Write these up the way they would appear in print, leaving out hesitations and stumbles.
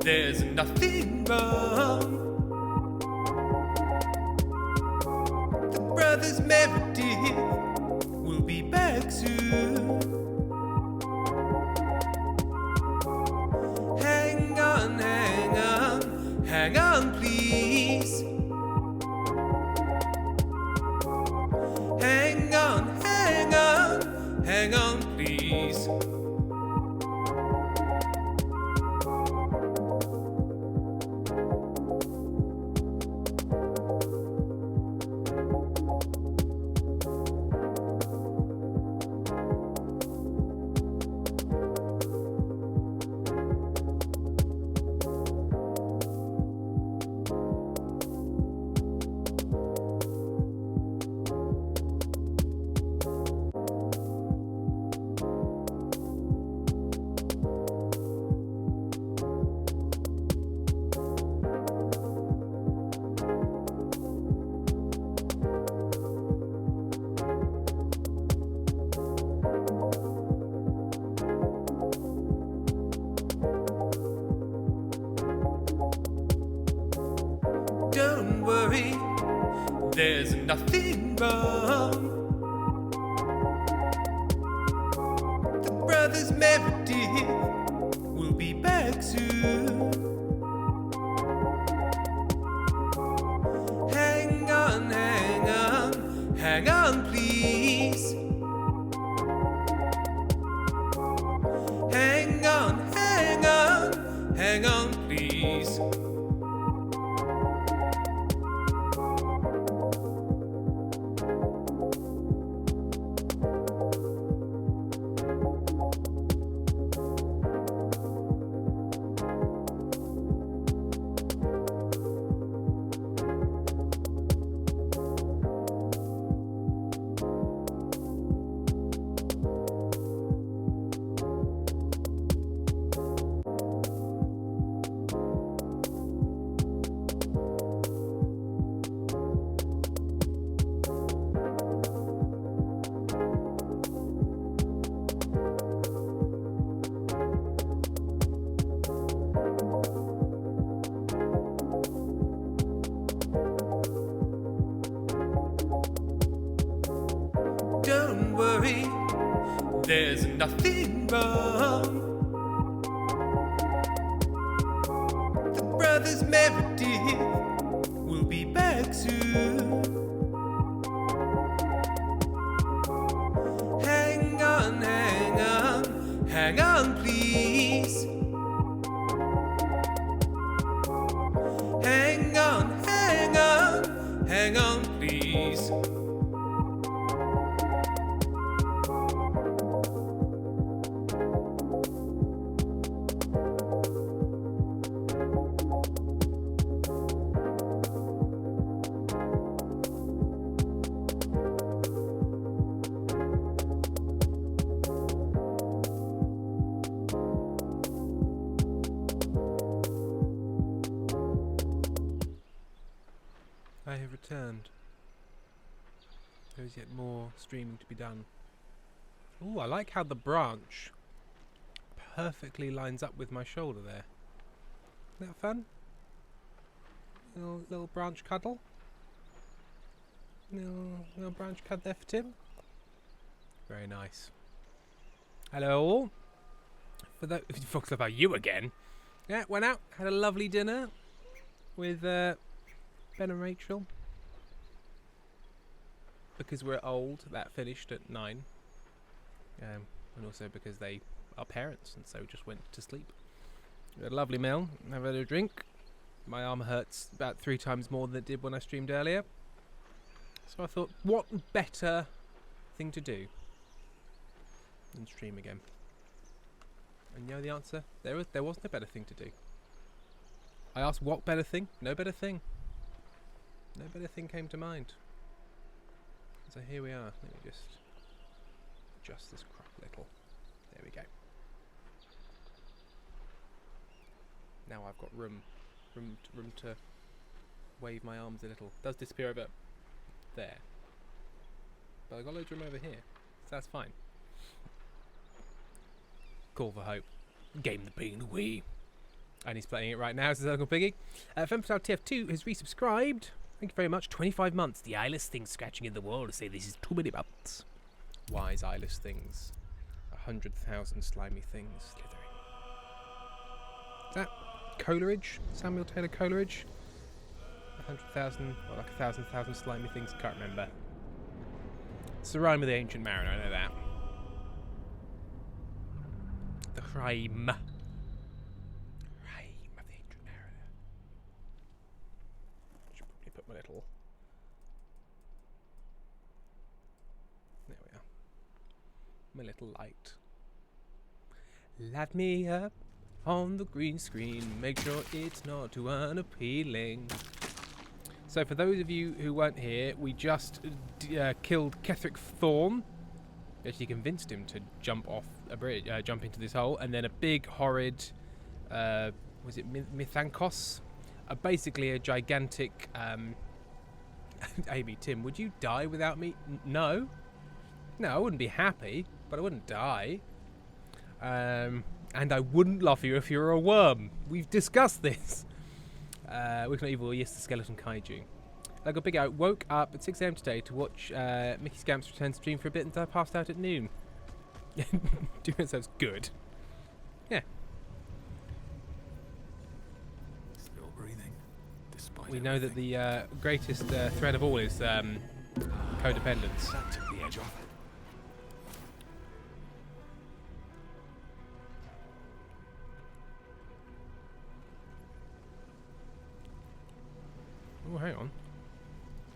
there's nothing wrong. The brothers Meredith will be back soon. Hang on, hang on, hang on, please. Hang on, hang on, hang on, please. Don't worry, there's nothing wrong. The brothers Meredith will be back soon. Hang on, hang on, hang on, please. Hang on, hang on, hang on, please. Don't worry, there's nothing wrong. The brothers Meredith will be back soon. Hang on, hang on, hang on, please. Hang on, hang on, hang on, please. I have returned. There is yet more streaming to be done. Ooh, I like how the branch perfectly lines up with my shoulder there. Isn't that fun? Little branch cuddle. Little branch cuddle there for Tim. Very nice. Hello. For those talks about you again. Yeah, went out, had a lovely dinner with Ben and Rachel. Because we're old, that finished at 9. And also because they are parents, and so just went to sleep. We had a lovely meal, have had a drink. My arm hurts about 3 times more than it did when I streamed earlier. So I thought, what better thing to do than stream again? And you know the answer? There wasn't a better thing to do. I asked what better thing? No better thing. No better thing came to mind. So here we are. Let me just adjust this crop a little. There we go. Now I've got room to wave my arms a little. It does disappear over there, but I've got loads of room over here, so that's fine. Call for hope. Game the bean away. And he's playing it right now, says Uncle Piggy. Femstyle TF2 has resubscribed. Thank you very much. 25 months. The eyeless thing scratching in the wall to say this is too many months. Wise eyeless things. 100,000 slimy things slithering. Is that Coleridge? Samuel Taylor Coleridge? 100,000, or like 1,000 slimy things? Can't remember. It's the rhyme of the Ancient Mariner, I know that. The rhyme. Rhyme of the Ancient Mariner. Should probably put my little... There we are. My little light. Light me up on the green screen. Make sure it's not too unappealing. So for those of you who weren't here, we just killed Ketheric Thorn. Actually convinced him to jump off a bridge, jump into this hole, and then a big horrid, was it Mithankos? Basically a gigantic. Amy, Tim, would you die without me? No, I wouldn't be happy, but I wouldn't die. And I wouldn't love you if you were a worm. We've discussed this. We're not evil. Yes, the skeleton kaiju. I got big out. Woke up at 6 a.m. today to watch Mickey Scamp's return stream for a bit, and I passed out at noon. Doing themselves good. Yeah. Still breathing, despite We know that the greatest threat of all is codependence. that took the edge off. Oh, hang on.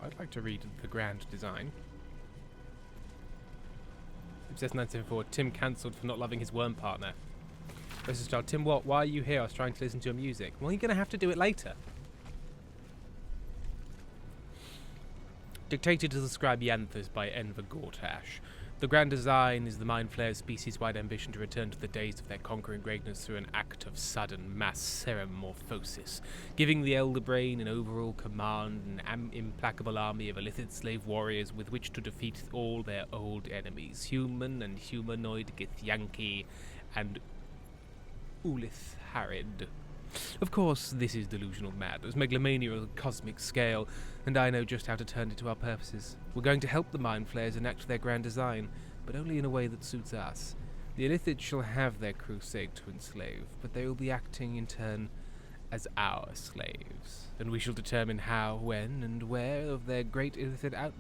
I'd like to read the grand design. Obsessed 974. Tim cancelled for not loving his worm partner. Versus child. Tim, what? Why are you here? I was trying to listen to your music. Well, you're going to have to do it later. Dictated to the scribe Yanthas by Enver Gortash. The grand design is the Mind Flayer's species-wide ambition to return to the days of their conquering greatness through an act of sudden mass ceramorphosis, giving the Elder Brain an overall command, an implacable army of illithid slave warriors with which to defeat all their old enemies, human and humanoid Githyanki and Ulith Harid. Of course, this is delusional madness, megalomania of a cosmic scale, and I know just how to turn it to our purposes. We're going to help the Mind Flayers enact their grand design, but only in a way that suits us. The Illithids shall have their crusade to enslave, but they will be acting in turn as our slaves, and we shall determine how, when, and where of their great Illithid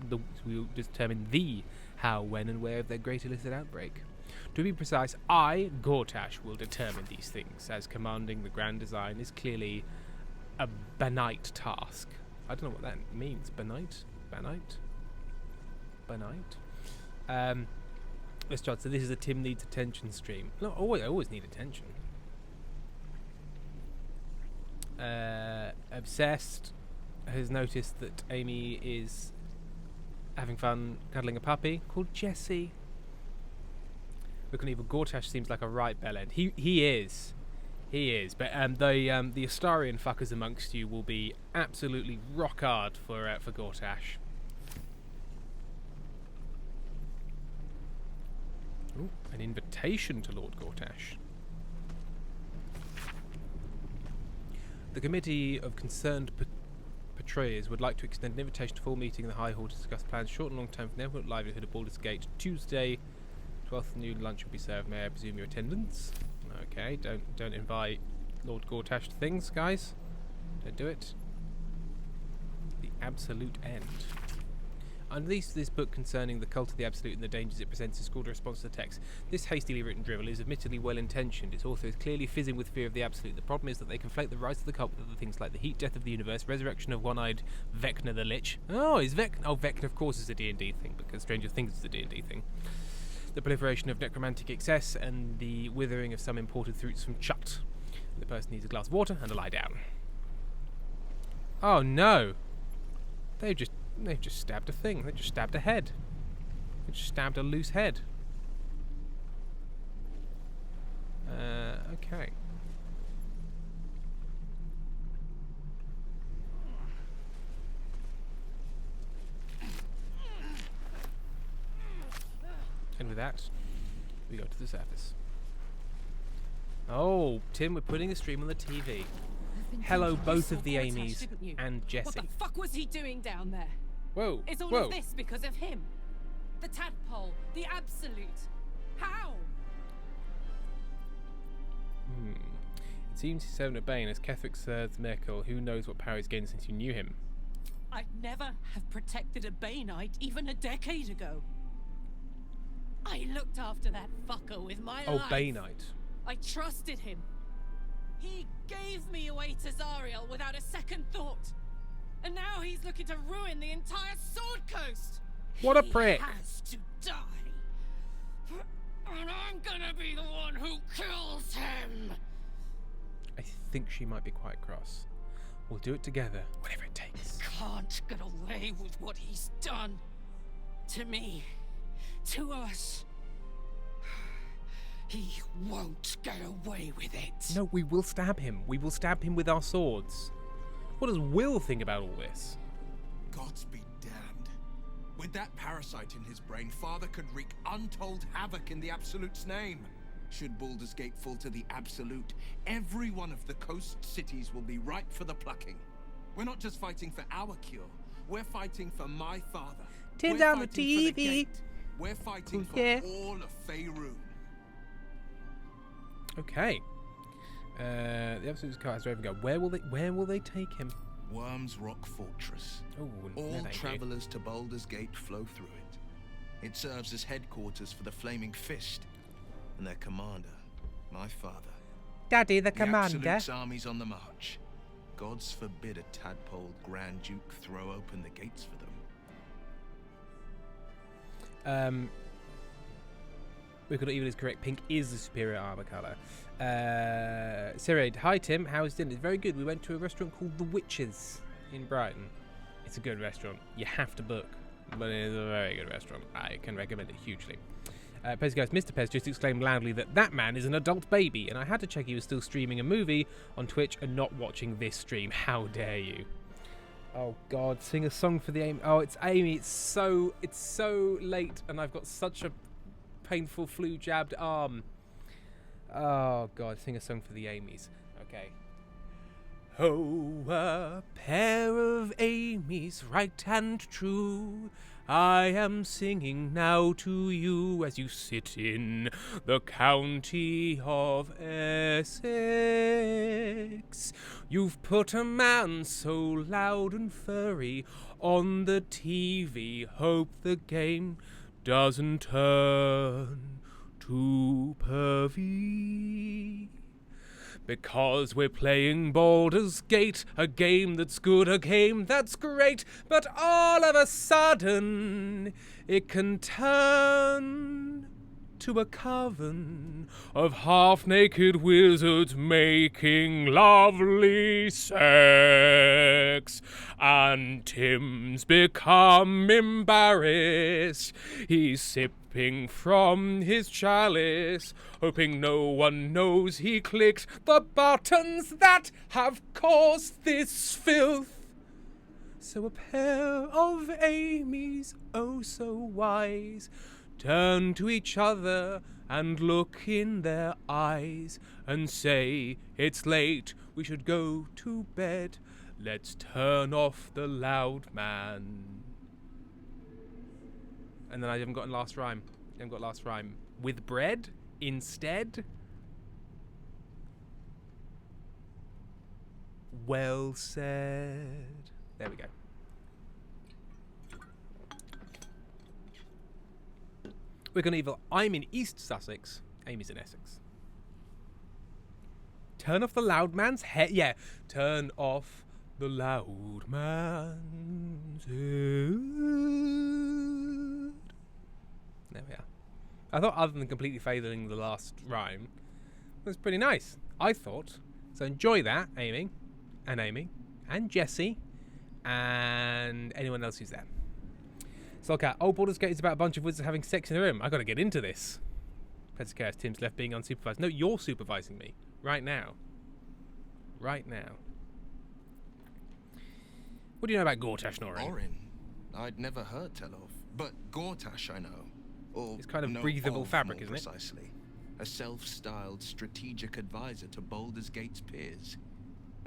we will determine the how, when, and where of their great Illithid outbreak. To be precise, I, Gortash, will determine these things, as commanding the grand design is clearly a benite task. I don't know what that means. Benite? Let's start. So this is a Tim Needs Attention stream. No, I always need attention. Obsessed has noticed that Amy is having fun cuddling a puppy called Jessie. Look at evil. Gortash seems like a right bellend. He is, but the Astarian fuckers amongst you will be absolutely rock hard for Gortash. Ooh, an invitation to Lord Gortash. The Committee of Concerned Betrayers would like to extend an invitation to full meeting in the High Hall to discuss plans short and long term for the inevitable livelihood of Baldur's Gate. Tuesday, 12th noon lunch will be served. May I presume your attendance? Okay, don't invite Lord Gortash to things, guys. Don't do it. The Absolute End. Under this book concerning the cult of the Absolute and the dangers it presents is called a response to the text. This hastily written drivel is admittedly well-intentioned. Its author is clearly fizzing with fear of the Absolute. The problem is that they conflate the rise of the cult with other things like the heat death of the universe, resurrection of one-eyed Vecna the Lich. Oh, Vecna of course is a D&D thing, because Stranger Things is a D&D thing. The proliferation of necromantic excess and the withering of some imported fruits from Chut. The person needs a glass of water and a lie down. Oh no! They've just stabbed a thing. They just stabbed a head. They just stabbed a loose head. Okay. And with that, we go to the surface. Oh, Tim, we're putting a stream on the TV. Hello, both of the Amy's and Jessie. What the fuck was he doing down there? Whoa, Is all whoa. of this because of him? The tadpole, the absolute. How? It seems he's serving a Bane as Ketherick serves Merkel. Who knows what power he's gained since you knew him? I'd never have protected a Baneite even a decade ago. I looked after that fucker with my life. Oh, Baneite. I trusted him. He gave me away to Zariel without a second thought. And now he's looking to ruin the entire Sword Coast. What a prick. He has to die. And I'm gonna be the one who kills him. I think she might be quite cross. We'll do it together, whatever it takes. Can't get away with what he's done. To me. To us. He won't get away with it. No, we will stab him. We will stab him with our swords. What does Will think about all this? Gods be damned. With that parasite in his brain, Father could wreak untold havoc in the Absolute's name. Should Baldur's Gate fall to the Absolute, every one of the coast cities will be ripe for the plucking. We're not just fighting for our cure, we're fighting for my father. Turn We're down the fighting for TV. Gate. We're fighting for all of Faerun. Okay. The Absolute's car has Raven go. Where will they take him? Worm's Rock Fortress. Oh, no, All thank you. travelers to Baldur's Gate flow through it. It serves as headquarters for the Flaming Fist and their commander, my father. Daddy, the The commander. Absolute's army's on the march. Gods forbid a tadpole Grand Duke throw open the gates for them. Wicked Evil is correct. Pink is the superior armor color. Sirade, hi Tim, how's dinner? It's very good. We went to a restaurant called The Witches in Brighton. It's a good restaurant. You have to book, but it is a very good restaurant. I can recommend it hugely. Pez goes, Mr. Pez just exclaimed loudly that man is an adult baby, and I had to check he was still streaming a movie on Twitch and not watching this stream. How dare you? Oh God, sing a song for the Amy. Oh, it's Amy. It's so late, and I've got such a painful flu-jabbed arm. Oh God, sing a song for the Amy's. Okay. Oh, a pair of Amy's, right and true, I am singing now to you as you sit in the county of Essex. You've put a man so loud and furry on the TV, hope the game doesn't turn too pervy. Because we're playing Baldur's Gate, a game that's good, a game that's great, but all of a sudden it can turn to a coven of half-naked wizards making lovely sex. And Tim's become embarrassed. He's sipping from his chalice, hoping no one knows he clicked the buttons that have caused this filth. So a pair of Amy's, oh so wise, turn to each other and look in their eyes and say, it's late, we should go to bed, let's turn off the loud man. And then I haven't gotten last rhyme. With bread instead? Well said. There we go. Wicked Evil, I'm in East Sussex. Amy's in Essex. Turn off the loud man's head. Yeah, turn off the loud man's head. There we are. I thought, other than completely failing the last rhyme, it was pretty nice. I thought. So enjoy that, Amy, and Jessie, and anyone else who's there. Slogcat, old Baldur's Gate is about a bunch of wizards having sex in a room. I gotta get into this. Petzacast, Tim's left being unsupervised. No, you're supervising me. Right now. Right now. What do you know about Gortash, Norin? Orin? I'd never heard tell of, but Gortash I know. Or It's kind of know breathable of, fabric, more isn't it? precisely. a self-styled strategic advisor to Baldur's Gate's peers.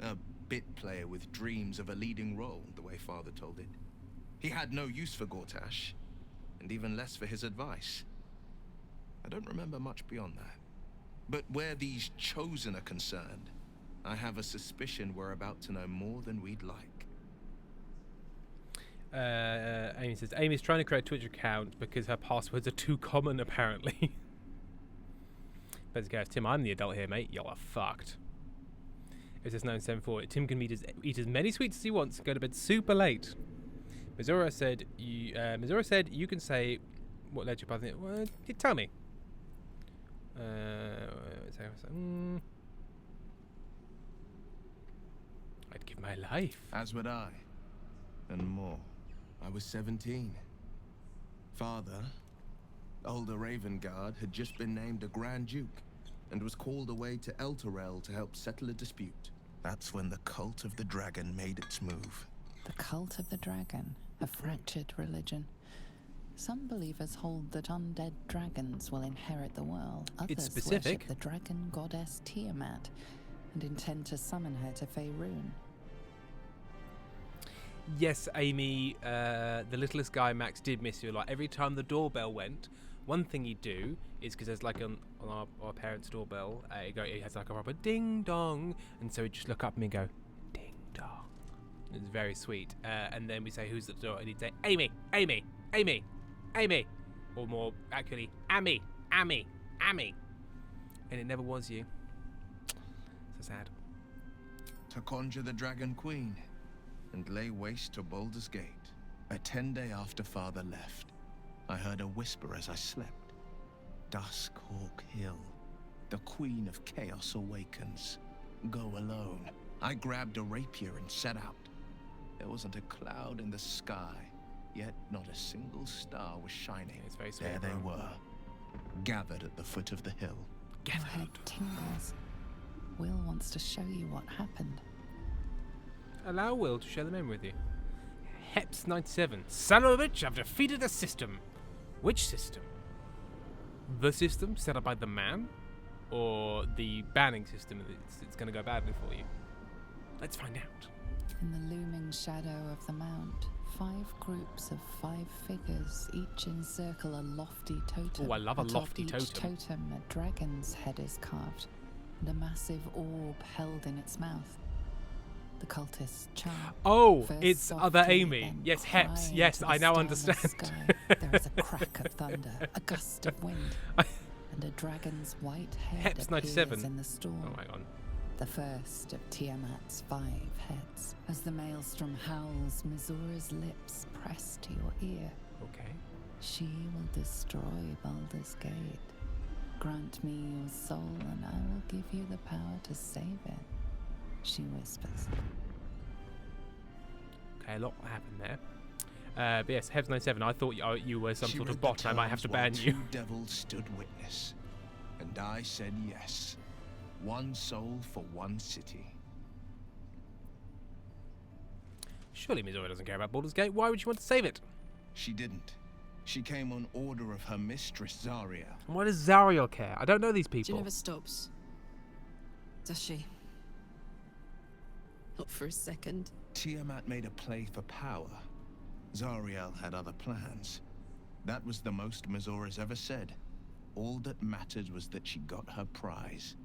A bit player with dreams of a leading role, the way Father told it. He had no use for Gortash, and even less for his advice. I don't remember much beyond that. But where these chosen are concerned, I have a suspicion we're about to know more than we'd like. Amy says, Amy's trying to create a Twitch account because her passwords are too common, apparently. But Tim, I'm the adult here, mate. Y'all are fucked. It says 974. Tim can eat as many sweets as he wants and go to bed super late. Mizora said you can say what led you past it. Well, tell me. I'd give my life. As would I. And more. I was 17. Father, older Ravengard, had just been named a Grand Duke and was called away to Elturel to help settle a dispute. That's when the Cult of the Dragon made its move. The Cult of the Dragon, a fractured religion. Some believers hold that undead dragons will inherit the world. It's Others specific. worship the dragon goddess Tiamat and intend to summon her to Faerun. Yes, Amy, the littlest guy, Max, did miss you a lot. Every time the doorbell went, one thing he'd do is, because there's like on our parents' doorbell, it has like a proper ding dong, and so he'd just look up at me and go, ding dong. It's very sweet. And then we say, who's at the door? And he'd say, Amy, Amy, Amy, Amy. Or more accurately, Amy, Amy, Amy. And it never was you. So sad. To conjure the Dragon Queen and lay waste to Baldur's Gate. A 10-day after Father left, I heard a whisper as I slept. Duskhawk Hill. The Queen of Chaos awakens. Go alone. I grabbed a rapier and set out. There wasn't a cloud in the sky, yet not a single star was shining. It's very sweet, there they bro. were, gathered at the foot of the hill. Your head tingles. Will wants to show you what happened. Allow Will to share the memory with you. Heps 97. Son of a bitch, I've defeated the system. Which system? The system set up by the man? Or the banning system it's going to go badly for you? Let's find out. In the looming shadow of the mount, 5 groups of 5 figures each encircle a lofty totem. Oh, I love a Atop lofty each totem, a dragon's head is carved, and a massive orb held in its mouth. The cultists chant. Oh, First it's softly, other Amy. then Yes, cry Heps. into Yes, the I now starless understand. sky. There is a crack of thunder, a gust of wind, and a dragon's white head Heps appears 97. in the storm. Oh my god. The first of Tiamat's 5 heads. As the maelstrom howls, Mizora's lips press to your ear. Okay. She will destroy Baldur's Gate. Grant me your soul and I will give you the power to save it, she whispers. Okay, a lot happened there. But yes, Heps 97. I thought you were some She sort of read the bot. I might have to ban terms you. while 2 devils stood witness, and I said yes. 1 soul for 1 city. Surely Mizora doesn't care about Baldur's Gate. Why would you want to save it? She didn't. She came on order of her mistress, Zarya. And why does Zariel care? I don't know these people. She never stops. Does she? Not for a second. Tiamat made a play for power. Zariel had other plans. That was the most Mizora's ever said. All that mattered was that she got her prize.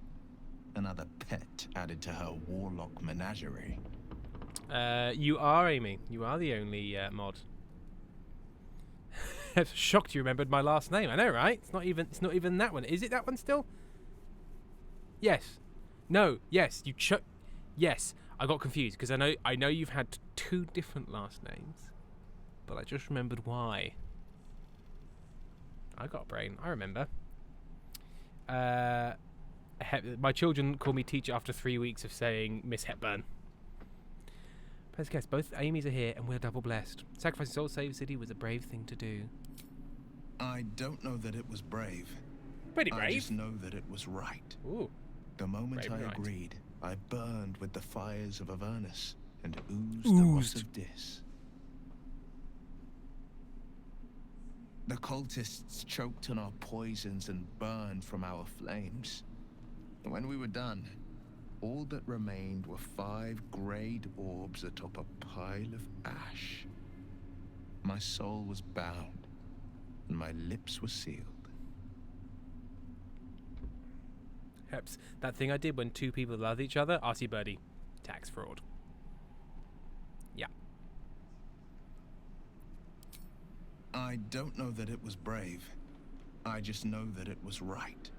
Another pet added to her warlock menagerie. You are Amy. You are the only mod. I'm shocked you remembered my last name. I know, right? It's not even that one. Is it that one still? Yes. No. Yes. Yes. I got confused because I know you've had 2 different last names, but I just remembered why. I got a brain. I remember. My children call me teacher after 3 weeks of saying Miss Hepburn. Let's guess, both Amy's are here and we're double blessed. Sacrificing Soul Save City was a brave thing to do. I don't know that it was brave. Pretty I brave. just know that it was right. Ooh. The moment Brave I and right. agreed, I burned with the fires of Avernus and oozed the rot of Dis. The cultists choked on our poisons and burned from our flames. When we were done, all that remained were 5 greyed orbs atop a pile of ash. My soul was bound, and my lips were sealed. Perhaps that thing I did when 2 people love each other, Artie Birdie, tax fraud. Yeah. I don't know that it was brave. I just know that it was right.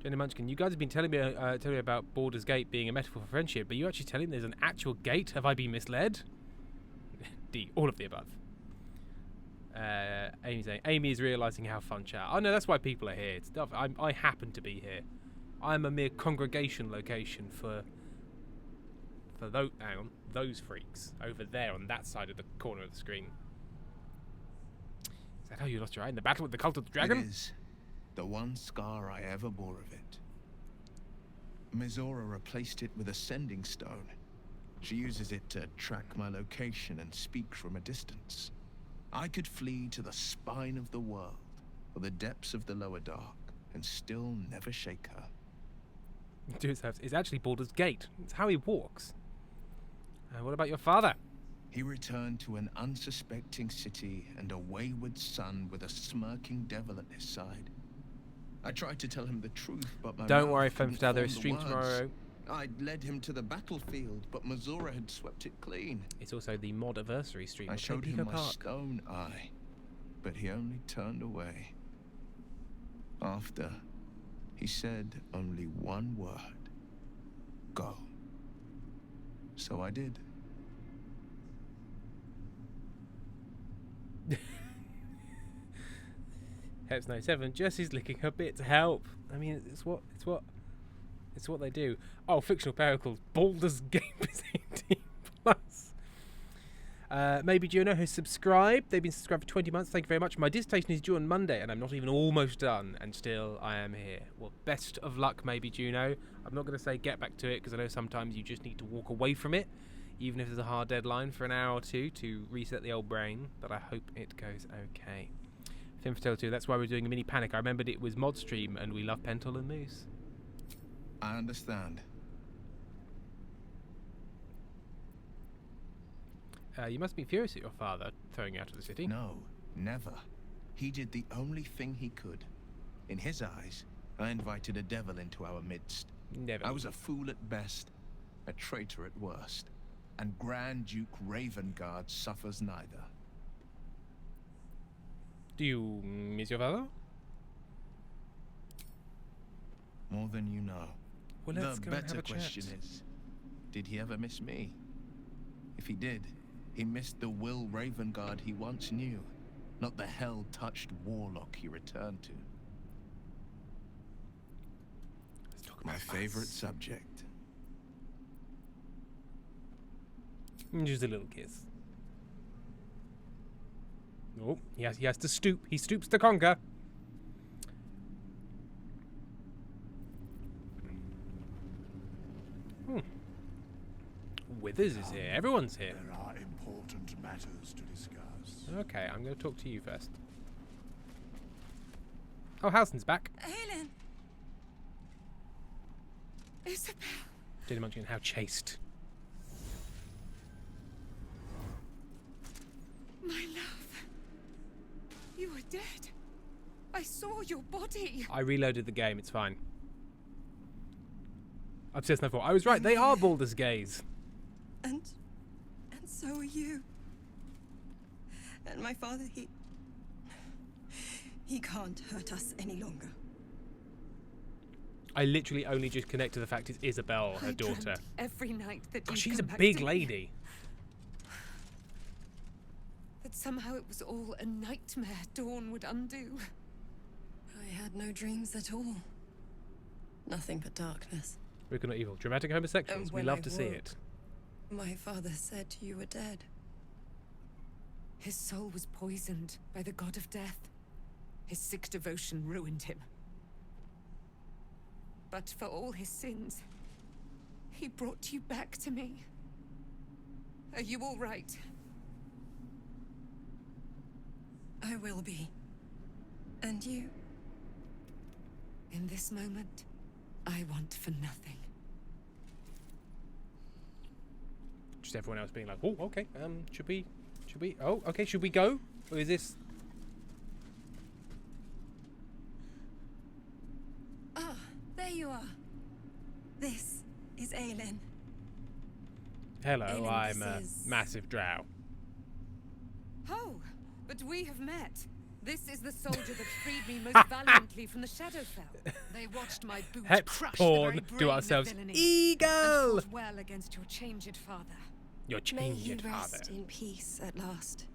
Jenny Munchkin, you guys have been telling me about Baldur's Gate being a metaphor for friendship, but you actually telling me there's an actual gate? Have I been misled? D, all of the above. Amy saying, Amy is realising how fun chat. Oh no, that's why people are here. It's I happen to be here. I'm a mere congregation location for those freaks over there on that side of the corner of the screen. Is that how you lost your eye in the battle with the cult of the dragon? It is. The one scar I ever bore of it. Mizora replaced it with a sending stone. She uses it to track my location and speak from a distance. I could flee to the spine of the world, or the depths of the lower dark, and still never shake her. It's actually Baldur's Gate. It's how he walks. What about your father? He returned to an unsuspecting city and a wayward son with a smirking devil at his side. I tried to tell him the truth, but my Don't mouth worry, couldn't Femfadal, there is form stream the tomorrow. words. I'd led him to the battlefield, but Mizora had swept it clean. It's also the mod-anniversary stream. I We'll showed play him Pico my Park. stone eye, but he only turned away. After, he said only one word. Go. So I did. Heps 97. Jesse's licking her bit to help. I mean, it's what they do. Oh, fictional pericles. Baldur's Gate is 18 plus. Maybe Juno has subscribed. They've been subscribed for 20 months. Thank you very much. My dissertation is due on Monday, and I'm not even almost done, and still I am here. Well, best of luck, maybe Juno. I'm not going to say get back to it, because I know sometimes you just need to walk away from it, even if there's a hard deadline for an hour or two to reset the old brain. But I hope it goes okay. Femfadal 2, that's why we're doing a mini panic. I remembered it was mod stream, and we love Pentel and Moose. I understand. You must be furious at your father throwing you out of the city. No, never. He did the only thing he could. In his eyes, I invited a devil into our midst. Never. I was a fool at best, a traitor at worst, and Grand Duke Ravengard suffers neither. Do you miss your father? More than you know. Well, let's the go and have better a question chat. is, did he ever miss me? If he did, he missed the Will Ravengard he once knew, not the hell-touched warlock he returned to. Let's talk My about favorite us. subject. Just a little kiss. Oh, he has to stoop. He stoops to conquer. Withers is here. Everyone's here. There are important matters to discuss. Okay, I'm going to talk to you first. Oh, Halson's back. Helen! Isabel! Jenny Munchkin, how chaste. My love. You were dead. I saw your body. I reloaded the game. It's fine. Obsessed, no fault. I was right. They are Baldur's Gays. And so are you. And my father, he can't hurt us any longer. I literally only just connect to the fact it's Isabel, her I daughter. dreamt every night that God, you'd she's a come back big to me. lady. That somehow it was all a nightmare Dawn would undo. I had no dreams at all. Nothing but darkness. Wicked not evil. Dramatic homosexuals. We when love I to see woke, it. My father said you were dead. His soul was poisoned by the god of death. His sick devotion ruined him. But for all his sins, he brought you back to me. Are you all right? I will be. And you? In this moment, I want for nothing. Just everyone else being like, oh, okay, should we, oh, okay, should we go? Or is this... Ah, there you are. This is Aelin. Hello, Aelin, I'm this a is- massive drow. Oh, but we have met. This is the soldier that freed me most valiantly from the Shadowfell. They watched my boots Heps crush porn, the very do brain of ourselves villainy, eagle! and fought well against your changed father. Your May he changed father. rest in peace at last,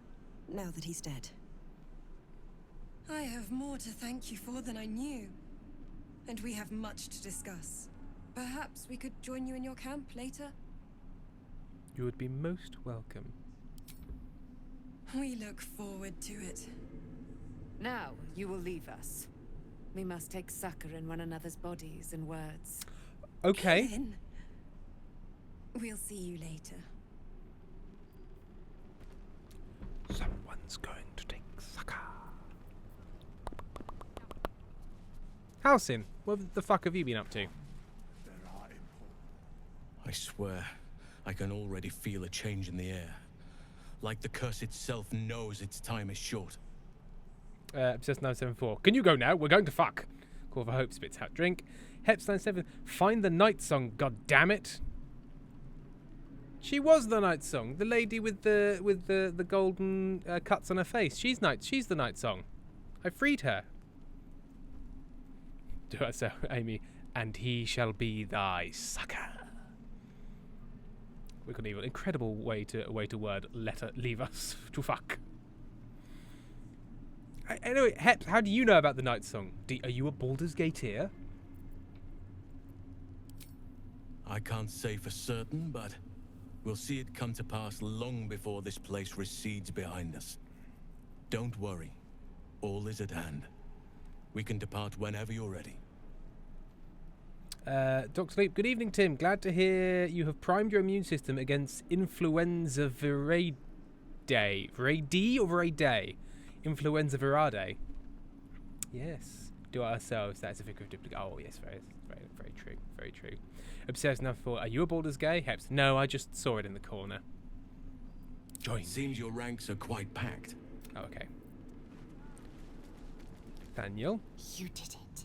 now that he's dead. I have more to thank you for than I knew. And we have much to discuss. Perhaps we could join you in your camp later? You would be most welcome. We look forward to it. Now you will leave us. We must take succor in one another's bodies and words. Okay. Aelin, we'll see you later. Someone's going to take sucker. Halcyon, what the fuck have you been up to? There are important. I swear, I can already feel a change in the air. Like the curse itself knows its time is short. Obsessed 974. Can you go now? We're going to fuck. Call for Hope spits out drink. Heps 97. Find the night song. God damn it. She was the night song. The lady with the golden cuts on her face. She's the night song. I freed her. Do I so, Amy? And he shall be thy sucker. We got an evil, incredible way to word letter leave us to fuck. Anyway, Heps, how do you know about the night song? Are you a Baldur's Gateer? I can't say for certain, but we'll see it come to pass long before this place recedes behind us. Don't worry. All is at hand. We can depart whenever you're ready. Dr. Sleep, good evening, Tim. Glad to hear you have primed your immune system against influenza viridae. Viridae or viridae? Influenza viridae. Yes. Do it ourselves. That's a figure of duplicate. Oh, yes, very true. Very true. Obsessed enough for. Are you a Baldur's Gay? Heps. No, I just saw it in the corner. Join. Seems your ranks are quite packed. Oh, okay. Daniel. You did it.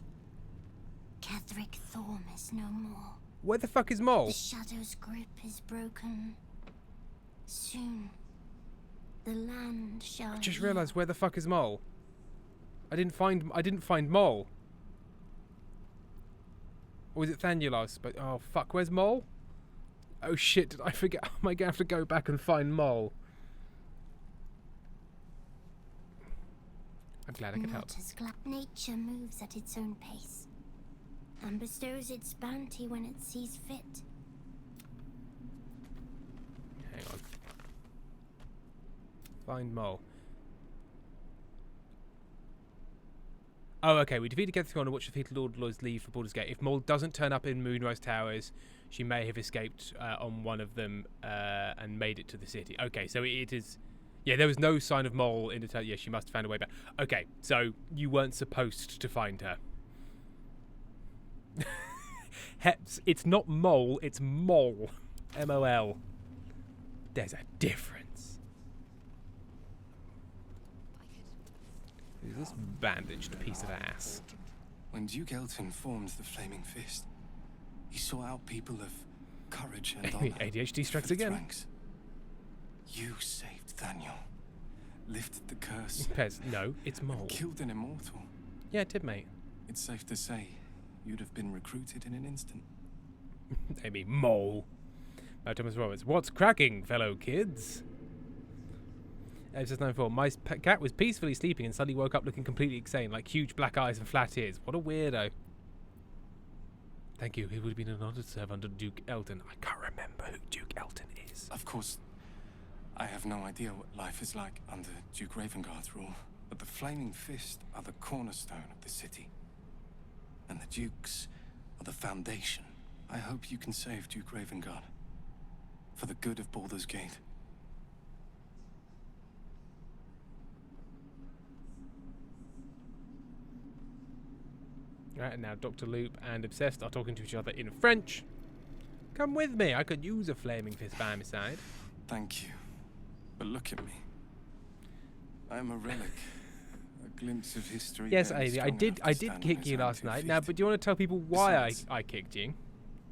Catherick Thorm is no more. Where the fuck is Mole? The Shadow's grip is broken. Soon, the land shall. I just heal. realised, where the fuck is Mole? I didn't find Mole. Or was it Thaniel I was supposed... Oh fuck, where's Mole? Oh shit, did I forget? Am I gonna have to go back and find Mole? I'm glad I could help. Not as nature moves at its own pace, and bestows its bounty when it sees fit. Hang on. Find Mole. Oh, okay. We defeated Catherick and watched the defeated Lord Lloyd's leave for Baldur's Gate. If Mole doesn't turn up in Moonrise Towers, she may have escaped on one of them and made it to the city. Okay, so it is... Yeah, there was no sign of Mole in the town. Yeah, she must have found a way back. Okay, so you weren't supposed to find her. Heps, it's not Mole, it's Mole. M-O-L. There's a difference. Who's this bandaged piece of ass? When Duke Elton formed the Flaming Fist, he sought out people of courage and honor. ADHD strikes for its again. ranks. You saved Daniel, lifted the curse, Pez, no, it's Mole. killed an immortal. Yeah, it did, mate. It's safe to say you'd have been recruited in an instant. Amy, Mole. Thomas Roberts, what's cracking, fellow kids? Episode 94. My cat was peacefully sleeping and suddenly woke up looking completely insane, like huge black eyes and flat ears. What a weirdo. Thank you. It would have been an honor to serve under Duke Elton. I can't remember who Duke Elton is. Of course, I have no idea what life is like under Duke Ravengard's rule, but the Flaming Fist are the cornerstone of the city. And the Dukes are the foundation. I hope you can save Duke Ravengard. For the good of Baldur's Gate. Right, and now Dr. Loop and Obsessed are talking to each other in French. Come with me. I could use a flaming fist by my side. Thank you. But look at me. I am a relic. A glimpse of history. Yes, barely Amy, I strong did. enough to I did stand on kick its you own last 2 night. feet. Now, but do you want to tell people why Besides, I kicked you?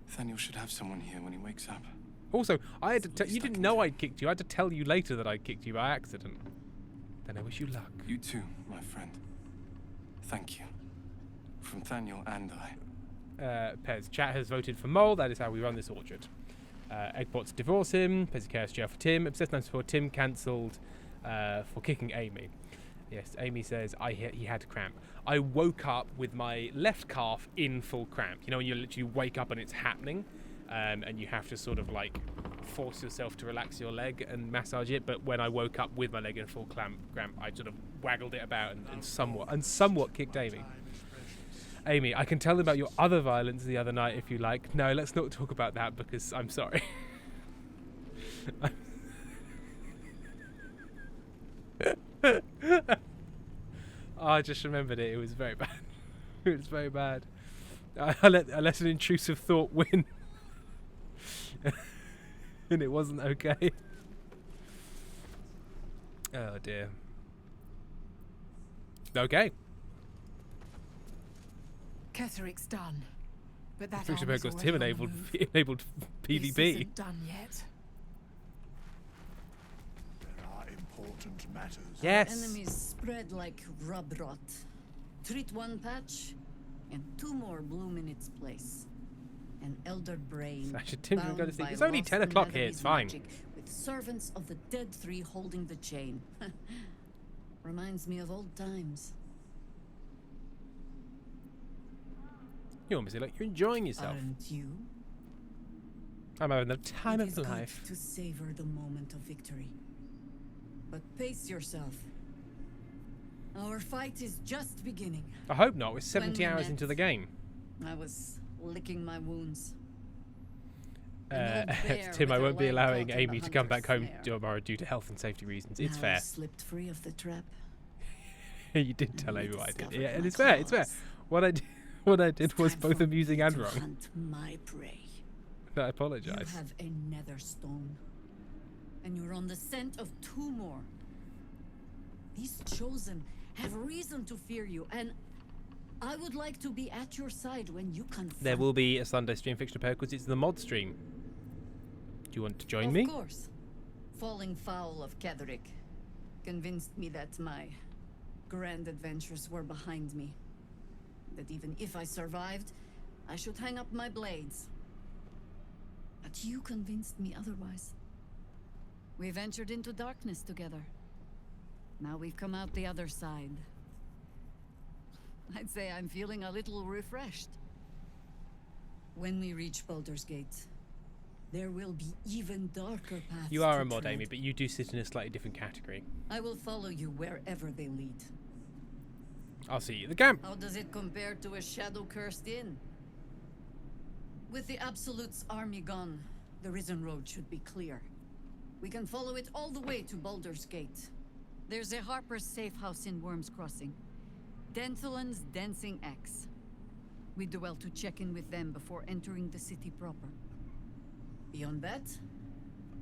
Nathaniel should have someone here when he wakes up. Also, I had to tell least you I didn't can know do. I'd kicked you. I had to tell you later that I kicked you by accident. Then I wish you luck. You too, my friend. Thank you. From Nathaniel and I. Pez, chat has voted for Mole. That is how we run this orchard. Eggbots divorce him. Pez Chaos jail for Tim. Obsessed 94 Tim cancelled for kicking Amy. Yes, Amy says he had cramp. I woke up with my left calf in full cramp. You know when you literally wake up and it's happening, and you have to sort of like force yourself to relax your leg and massage it. But when I woke up with my leg in full cramp, I sort of waggled it about and somewhat kicked Amy. Amy, I can tell them about your other violence the other night if you like. No, let's not talk about that because I'm sorry. I just remembered it. It was very bad. It was very bad. I let an intrusive thought win. And it wasn't okay. Oh dear. Okay. Ketheric's done. But that Future army's was already Tim on the move. enabled This PvP. isn't done yet. There are important matters. Yes. Enemies spread like rub rot. Treat one patch, and 2 more bloom in its place. An elder brain. Actually, Tim didn't go to bound sleep. by It's only lost 10 o'clock here. Netherese It's fine. magic, with servants of the dead 3 holding the chain. Reminds me of old times. You almost look like you're enjoying yourself. Aren't you? I'm having the time It of is my good life. to savor the moment of victory. But pace yourself. Our fight is just beginning. I hope not. We're 70 When we hours met, into the game. I was licking my wounds. Tim, I won't be allowing Amy to come back home tomorrow due to health and safety reasons. It's fair. Slipped free of the trap. You did tell I Amy what I did. discovered Yeah, and my it's fair. It's fair. claws. What I did was Time both for amusing me and to wrong. Hunt my prey. I You apologise. have a nether stone, and you're on the scent of 2 more. These chosen have reason to fear you, and I would like to be at your side when you confront. There will be a Sunday stream fiction repair because it's the mod stream. Do you want to join Of me? course. Falling foul of Ketheric convinced me that my grand adventures were behind me. That even if I survived, I should hang up my blades. But you convinced me otherwise. We ventured into darkness together. Now we've come out the other side. I'd say I'm feeling a little refreshed. When we reach Baldur's Gate, there will be even darker paths. You are to a mod, tread. Amy, but you do sit in a slightly different category. I will follow you wherever they lead. I'll see you at the camp. How does it compare to a shadow-cursed inn? With the Absolute's army gone, the Risen Road should be clear. We can follow it all the way to Baldur's Gate. There's a Harper's safe house in Worm's Crossing. Denthalen's Dancing Axe. We do well to check in with them before entering the city proper. Beyond that,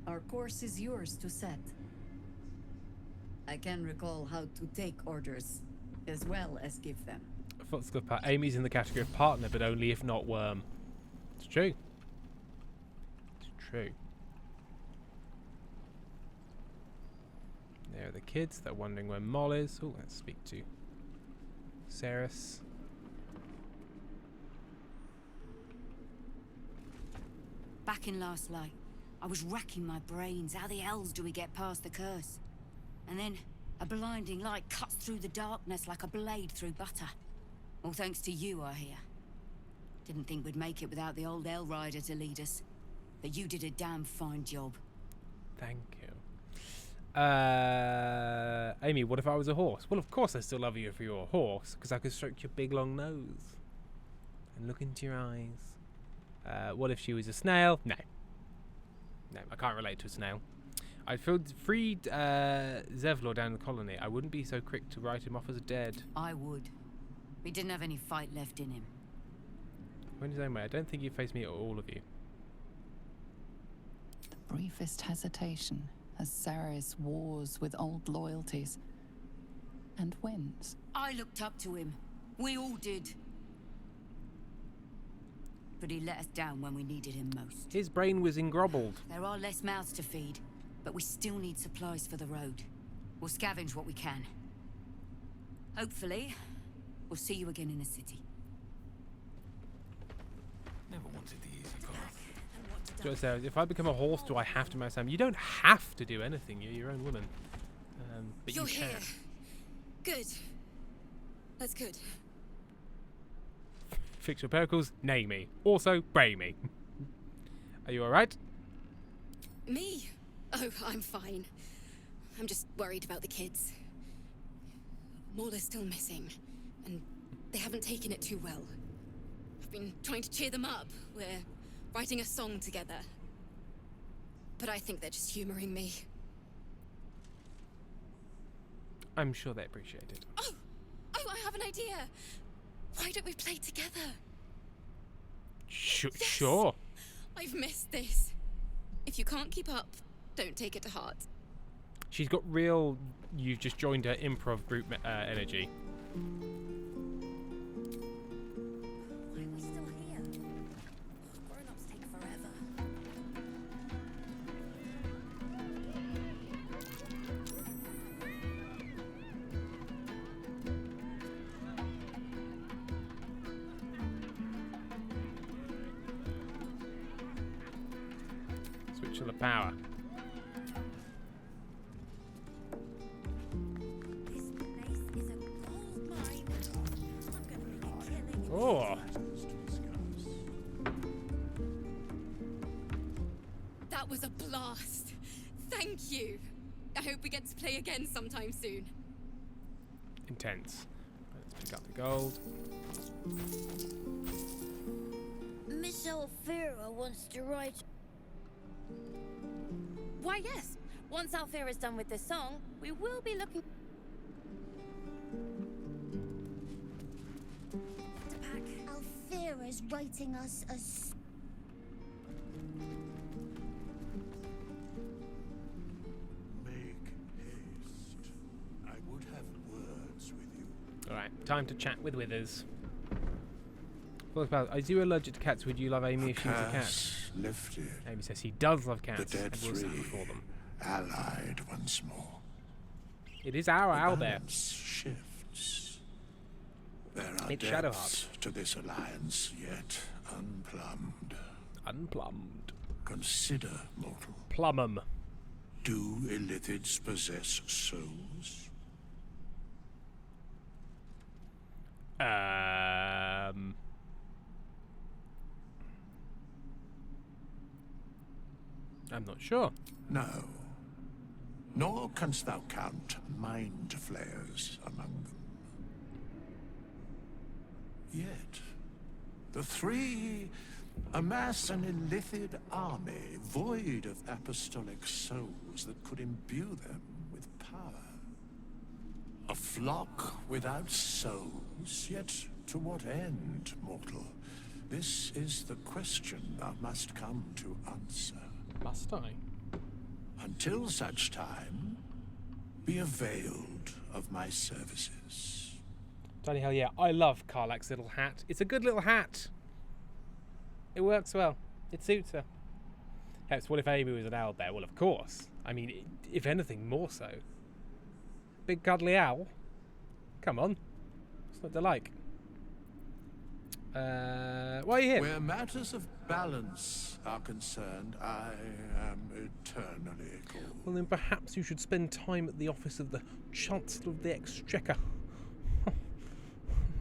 our course is yours to set. I can recall how to take orders, as well as give them. Amy's in the category of partner, but only if not worm. It's true. It's true. There are the kids. They're wondering where Moll is. Oh, let's speak to Ceres. Back in last light, I was racking my brains. How the hells do we get past the curse? And then a blinding light cuts through the darkness like a blade through butter. All thanks to you, I hear. Didn't think we'd make it without the old Hell Rider to lead us. But you did a damn fine job. Thank you. Amy, what if I was a horse? Well, of course I still love you if you're a horse, because I could stroke your big long nose and look into your eyes. What if she was a snail? No. No, I can't relate to a snail. I freed Zevlor down the colony. I wouldn't be so quick to write him off as dead. I would. He didn't have any fight left in him. Went his own way. I don't think he faced me or all of you. The briefest hesitation as Ceres wars with old loyalties and wins. I looked up to him. We all did. But he let us down when we needed him most. His brain was engrobbled. There are less mouths to feed, but we still need supplies for the road. We'll scavenge what we can. Hopefully, we'll see you again in the city. Never wanted the easy path. So it says, if I become a horse, do I have to marry Sam? You don't have to do anything. You're your own woman. But You're you can. here. Good. That's good. Fix your pericles, nay me. Also, bray me. Are you alright? Me? Oh, I'm fine. I'm just worried about the kids. Morla's still missing, and they haven't taken it too well. I've been trying to cheer them up. We're writing a song together. But I think they're just humoring me. I'm sure they appreciate it. Oh, I have an idea. Why don't we play together? Yes! Sure. I've missed this. If you can't keep up, don't take it to heart. She's got real, you've just joined her improv group energy. Why are we still here? Grown-ups take forever. Switch to the power. Oh. That was a blast. Thank you. I hope we get to play again sometime soon. Intense. Let's pick up the gold. Miss Alfira wants to write. Why, yes. Once Alfira's done with this song, we will be looking. Alfira's writing us a. Make haste. I would have words with you. Alright, time to chat with Withers. Are you allergic to cats? Would you love Amy if she was a cat? Lifted. Amy says he does love cats. The dead and will stand three before them. allied once more. It is our The owlbear. balance shifts. There are It's depths to this alliance yet unplumbed. Unplumbed. Consider, mortal. Plumb 'em. Do illithids possess souls? I'm not sure. No. Nor canst thou count mind flayers among them. Yet, the three amass an illithid army void of apostolic souls that could imbue them with power. A flock without souls, yet to what end, mortal? This is the question thou must come to answer. Must I? Until such time, be availed of my services. Bloody hell yeah, I love Karlak's little hat. It's a good little hat. It works well. It suits her. Perhaps what if Amy was an owlbear? Well, of course. I mean, if anything, more so. Big cuddly owl? Come on. What's not to like? Why are you here? Where matters of balance are concerned, I am eternally cool. Well, then perhaps you should spend time at the office of the Chancellor of the Exchequer.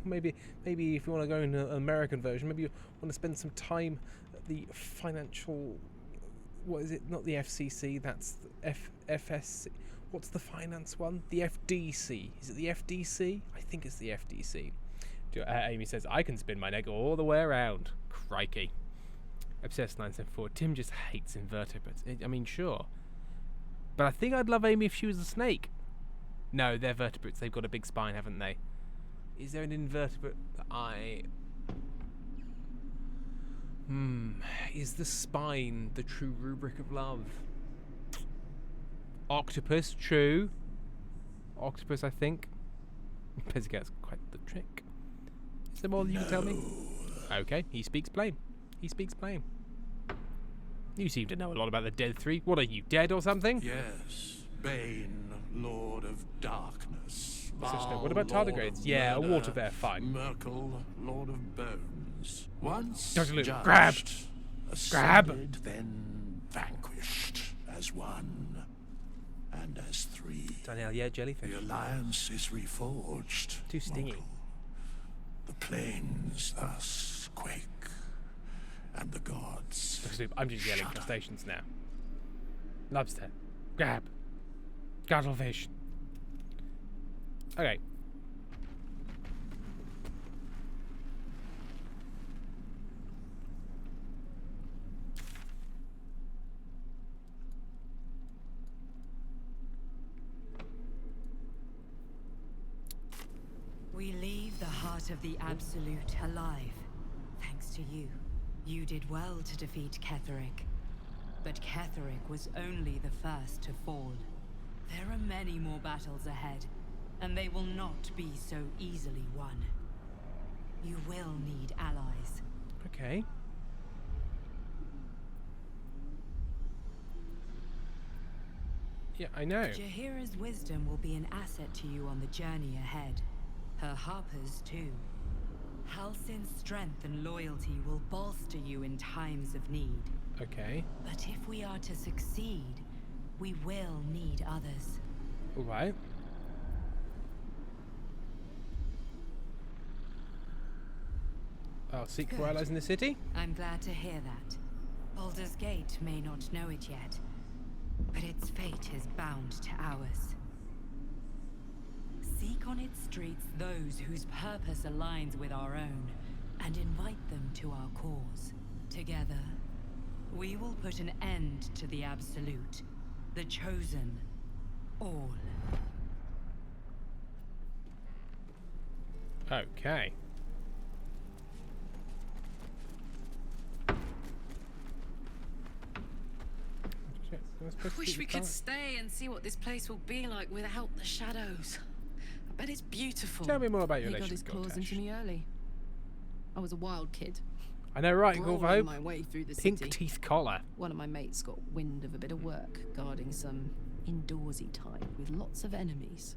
maybe if you want to go in an American version, maybe you want to spend some time at the financial... What is it? Not the FCC, that's the FSC. What's the finance one? The FDC. Is it the FDC? I think it's the FDC. Amy says, I can spin my neck all the way around. Crikey. Obsessed 974. Tim just hates invertebrates. I mean, sure. But I think I'd love Amy if she was a snake. No, they're vertebrates. They've got a big spine, haven't they? Is there an invertebrate that I... Is the spine the true rubric of love? Octopus, true. Octopus, I think. Pezzigat's quite the trick. Is there more that you can tell me? Okay, he speaks plain. He speaks plain. You seem to know a lot about the Dead Three. What are you, dead or something? Yes, Bane, Lord of Darkness. Baal, What about tardigrades? Yeah, a water bear, fine. Merkel, Lord of Bones. Once Dr. Luke, judged, grab! ascended, then vanquished as one and as three. Danielle, yeah, jellyfish. The alliance is reforged. Too stingy. Mortal. The plains thus quake, and the gods. Dr. Luke, I'm just yelling crustaceans now. Lobster. Grab. Cuttlefish. Okay. We leave the heart of the Absolute alive, thanks to you. You did well to defeat Ketheric. But Ketheric was only the first to fall. There are many more battles ahead, and they will not be so easily won. You will need allies. Okay. Yeah, I know. Jaheira's wisdom will be an asset to you on the journey ahead. Her harpers, too. Halsin's strength and loyalty will bolster you in times of need. Okay. But if we are to succeed, we will need others. Alright. I'll seek for allies in the city? I'm glad to hear that. Baldur's Gate may not know it yet, but its fate is bound to ours. Seek on its streets those whose purpose aligns with our own, and invite them to our cause. Together, we will put an end to the Absolute, the Chosen, all. Okay. Wish we could stay and see what this place will be like without the shadows. I bet it's beautiful. Tell me more about your He got his relationship, claws Tash. into me early. I was a wild kid. I know, right, Brawling Gorvo? my way through the Pink city. teeth collar. One of my mates got wind of a bit of work guarding some indoorsy type with lots of enemies.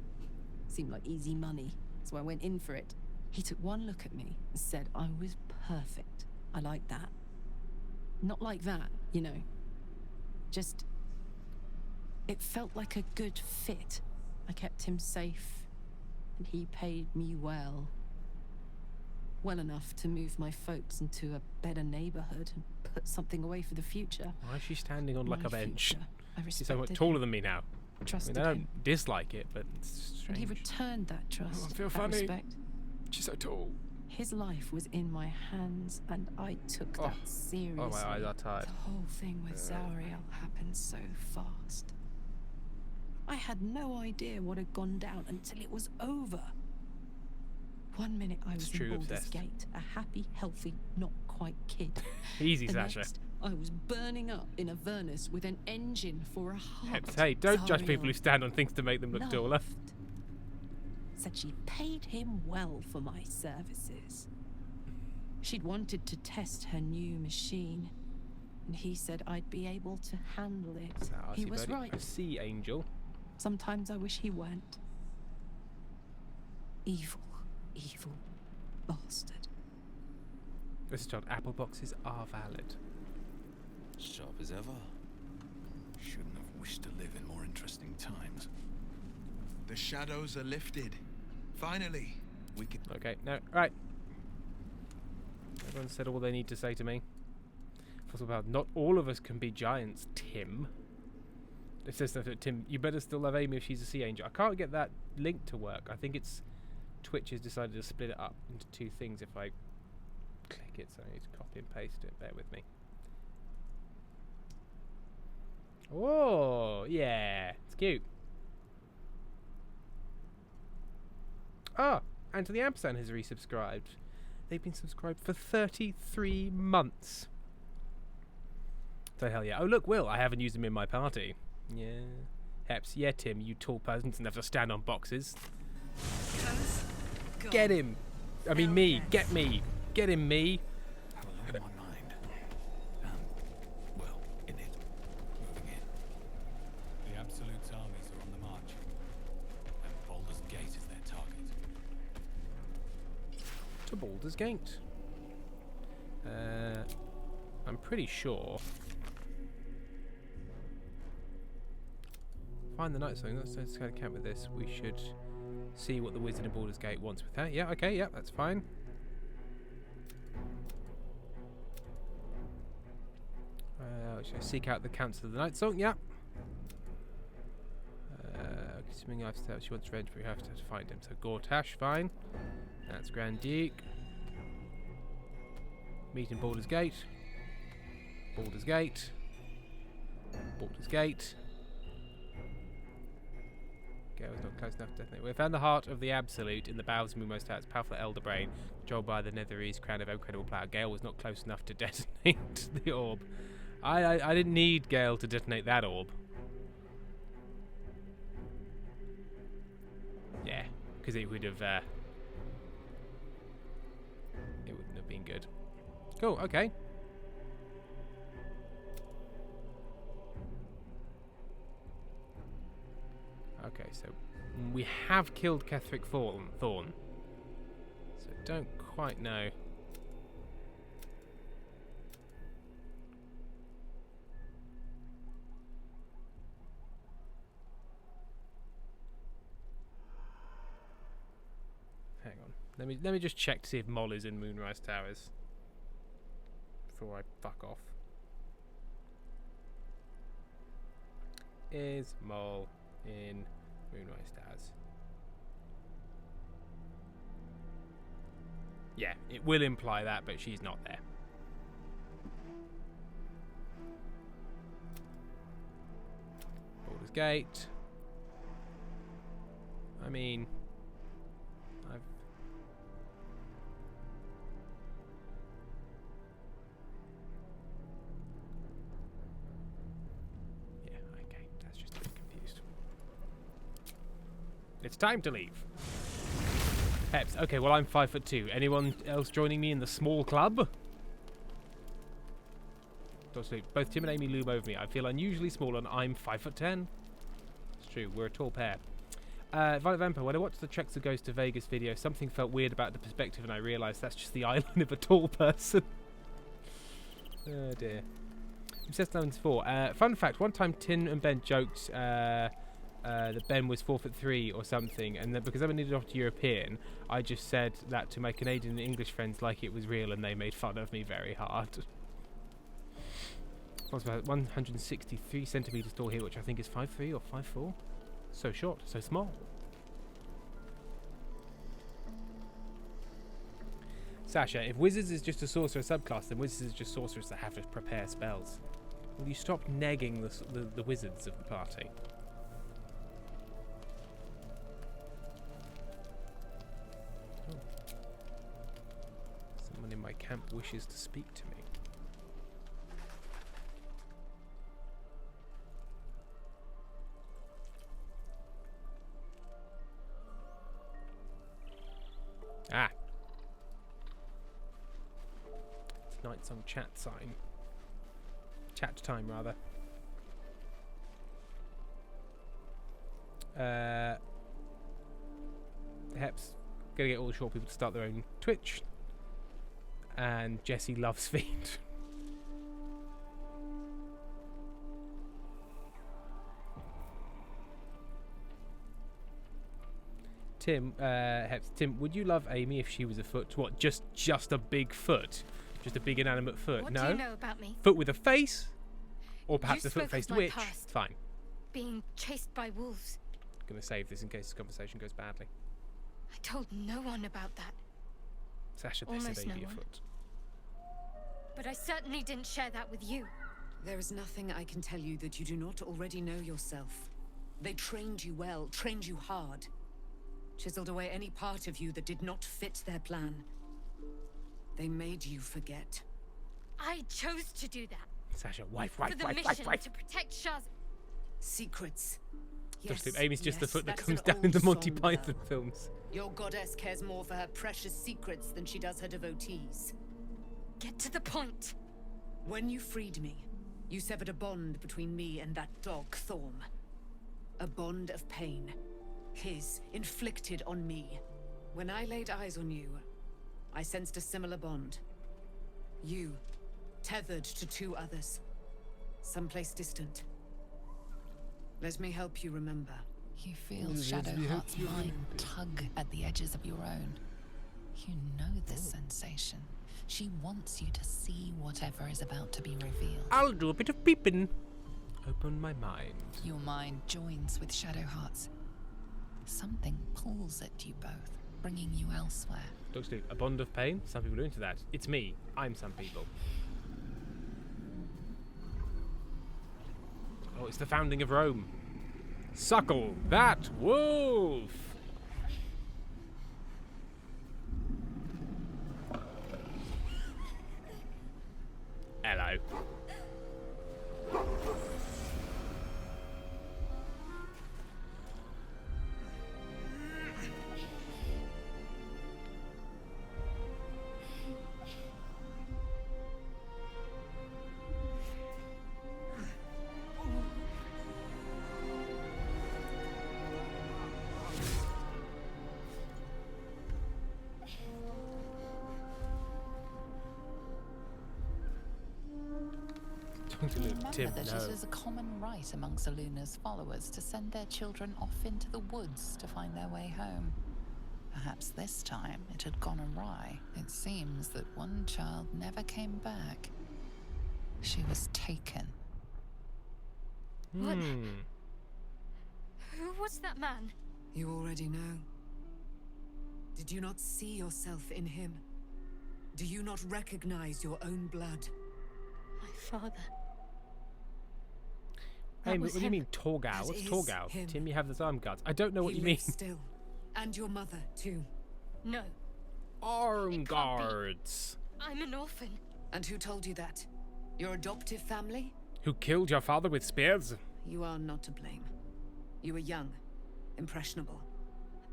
Seemed like easy money, so I went in for it. He took one look at me and said I was perfect. I like that. Not like that, you know. Just... it felt like a good fit. I kept him safe, and he paid me well. Well enough to move my folks into a better neighborhood and put something away for the future. Why is she standing on like My a bench? future. I She's so much respected taller him, than me now. trusted I mean, I him. don't dislike it, but it's And he strange. returned that trust, I feel that funny. respect. She's so tall. His life was in my hands, and I took that seriously. Oh, my eyes are tired. The whole thing with Zariel happened so fast. I had no idea what had gone down until it was over. One minute I was true, in Baldur's obsessed. Gate, a happy, healthy, not quite kid. Easy, The Sasha. next, I was burning up in Avernus with an engine for a heart. Hey, don't judge people who Zariel stand on things to make them look taller. laughed. Said she paid him well for my services. She'd wanted to test her new machine, and he said I'd be able to handle it. He was right. A sea angel. Sometimes I wish he weren't. Evil, evil bastard. This is John. Apple boxes are valid. Sharp as ever. Shouldn't have wished to live in more interesting times. The shadows are lifted. Finally, we can... Okay, no, right. Everyone said all they need to say to me. First of all, not all of us can be giants, Tim. It says that, Tim, you better still love Amy if she's a sea angel. I can't get that link to work. I think it's Twitch has decided to split it up into two things if I click it, so I need to copy and paste it. Bear with me. Oh, yeah, it's cute. Ah, And to the Absan has resubscribed. They've been subscribed for 33 months. So hell yeah. Oh look, Will, I haven't used him in my party. Yeah. Heps, yeah Tim, you tall person doesn't have to stand on boxes. Get him! I mean me, get me! Get him, me! Have a lot on my mind. Well, in it. Moving in. The Absolute's armies are on the march. And Baldur's Gate is their target. To Baldur's Gate. I'm pretty sure. Find the night song. Let's kind of count with this. We should see what the wizard in Baldur's Gate wants with her. Yeah, okay, yeah, that's fine. Should I seek out the Council of the Night Song? Yeah. Assuming I've said she wants revenge, but we have to find him. So Gortash, fine. That's Grand Duke. Meet in Baldur's Gate. Baldur's Gate. Baldur's Gate. Gale's not close enough to detonate. We found the heart of the Absolute in the bowels of Moonrise Tower's powerful elder brain, controlled by the Netherese crown of incredible power. Gale was not close enough to detonate the orb. I didn't need Gale to detonate that orb. Yeah, because it would have. It wouldn't have been good. Cool. Okay. Okay, so we have killed Ketheric Thorn. So don't quite know. Hang on. Let me just check to see if Moll is in Moonrise Towers before I fuck off. Is Moll in Moonrise Towers? Yeah, it will imply that, but she's not there. Baldur's Gate. I mean, it's time to leave. Peps. Okay, well I'm 5'2". Anyone else joining me in the small club? Both Tim and Amy loom over me. I feel unusually small and I'm 5'10". It's true, we're a tall pair. Violet Vampire, when I watched the Treks of Ghost to Vegas video, something felt weird about the perspective and I realised that's just the island of a tall person. Oh dear. Obsessed 94. Fun fact, one time Tin and Ben joked that Ben was 4'3" or something, and then because I'm an Idiot European, I just said that to my Canadian and English friends like it was real, and they made fun of me very hard. I was about 163 centimeters tall here, which I think is 5'3" or 5'4". So short, so small. Sasha, if Wizards is just a sorcerer subclass, then Wizards is just sorcerers that have to prepare spells. Will you stop negging the Wizards of the party? Someone in my camp wishes to speak to me. Ah. It's Night Song chat sign. Chat time, rather. Heps gonna get all the short people to start their own Twitch. And Jesse loves Fiend. Tim, Heps, Tim, would you love Amy if she was a foot? What, just a big foot? Just a big inanimate foot? What no? do you know about me? Foot with a face? Or perhaps You a foot-faced spoke of my witch? past. Fine. Being chased by wolves. Gonna save this in case this conversation goes badly. I told no one about that. Sasha, they Almost said they'd no be a one. foot. But I certainly didn't share that with you. There is nothing I can tell you that you do not already know yourself. They trained you well, trained you hard. chiseled away any part of you that did not fit their plan. They made you forget. I chose to do that. Sasha, wife. For the mission to protect Shah's Secrets. Just Yes, Amy's just the yes, foot that that's comes an down in the old Monty song, Python girl. films. Your goddess cares more for her precious secrets than she does her devotees. Get to the point. When you freed me, you severed a bond between me and that dog, Thorm. A bond of pain. His, inflicted on me. When I laid eyes on you, I sensed a similar bond. You, tethered to two others. Someplace distant. Let me help you remember. You feel Shadowheart's mind tug at the edges of your own. You know this sensation. She wants you to see whatever is about to be revealed. I'll do a bit of peeping. Open my mind. Your mind joins with Shadowheart's. Something pulls at you both, bringing you elsewhere. Dr. Luke, a bond of pain? Some people are into that. It's me. I'm some people. Oh, it's the founding of Rome. Suckle that wolf! Hello. Remember that it is a common right among Seluna's followers to send their children off into the woods to find their way home. Perhaps this time it had gone awry. It seems that one child never came back. She was taken. What? Who was that man? You already know. Did you not see yourself in him? Do you not recognize your own blood? My father. Hey, what do you mean Torgal? What's Torgal? Him. Tim, you have the arm guards. I don't know what you mean. Still. And your mother, too. No. Arm guards. I'm an orphan. And who told you that? Your adoptive family? Who killed your father with spears? You are not to blame. You were young, impressionable.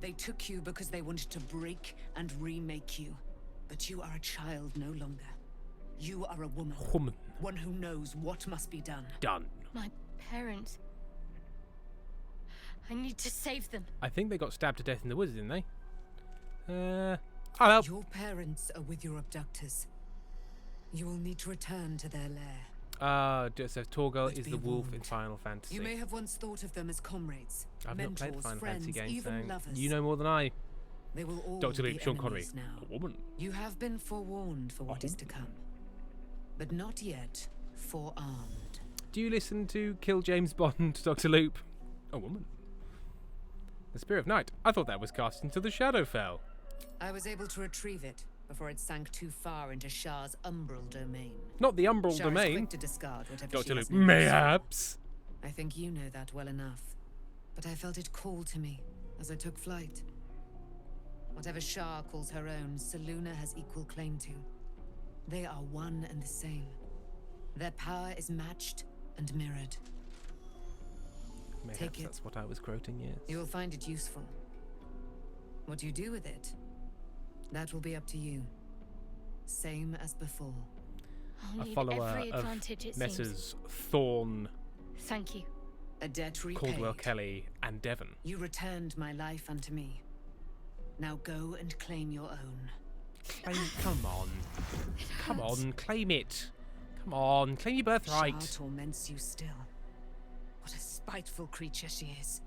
They took you because they wanted to break and remake you. But you are a child no longer. You are a woman. One who knows what must be done. Done. My parents. I need to save them. I think they got stabbed to death in the woods, didn't they? I'll help. Your parents are with your abductors. You will need to return to their lair. So Torgal is the wolf in Final Fantasy. You may have once thought of them as comrades, I've mentors, not played Final friends, Fantasy games, even so lovers. you know more than I. They will all Dr. be Luke, Sean Connery, enemies now. a woman. You have been forewarned for what is to come, but not yet forearmed. Do you listen to Kill James Bond, Dr. Loop? A woman. The Spear of Night. I thought that was cast into the Shadowfell. I was able to retrieve it before it sank too far into Shah's umbral domain. Not the umbral Shah domain. Is quick to discard whatever Dr. she Luke, has noticed. mayhaps. I think you know that well enough. But I felt it call to me as I took flight. Whatever Shah calls her own, Seluna has equal claim to. They are one and the same. Their power is matched and mirrored. Mayhaps Take it. That's what I was quoting, yes. You will find it useful. What you do with it, that will be up to you. Same as before. I'll A need follower every of advantage, it Messrs. seems. Thorne, Thank you. A debt repaid. Caldwell Kelly, and Devon. You returned my life unto me. Now go and claim your own. Come on. Come on, claim it. Come on, claim your birthright. Shah torments you still. What a spiteful creature she is.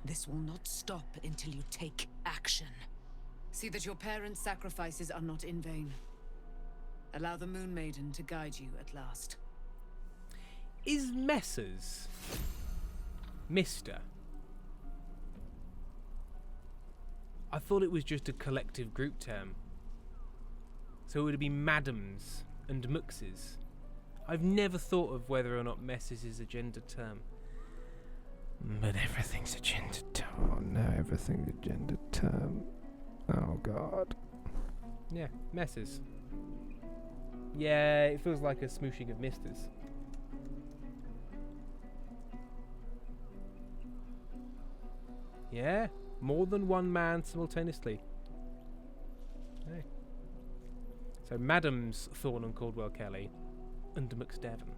This will not stop until you take action. See that your parents' sacrifices are not in vain. Allow the Moon Maiden to guide you at last. Is Messrs. Mr. I thought it was just a collective group term. So it would be madams and muxes. I've never thought of whether or not Messrs is a gender term. But everything's a gender term. Oh no, everything's a gender term. Oh god. Yeah, messes. Yeah, it feels like a smooshing of misters. Yeah, more than one man simultaneously. Hey. So Madams Thorne and Caldwell Kelly and McStevin.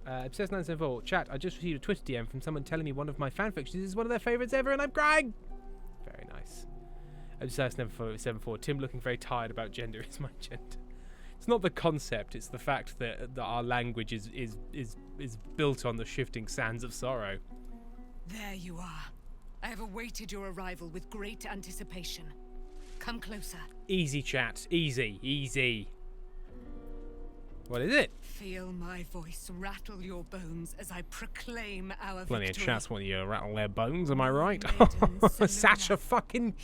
Obsessed 974, chat, I just received a Twitter DM from someone telling me one of my fanfictions is one of their favourites ever and I'm crying! Very nice. Obsessed 974, Tim looking very tired about gender is my gender. It's not the concept, it's the fact that our language is built on the shifting sands of sorrow. There you are. I have awaited your arrival with great anticipation. Come closer. Easy, chat. Easy. Easy. What is it? Feel my voice rattle your bones as I proclaim our Plenty victory. of chats want you to rattle their bones, am I right? Sasha, fucking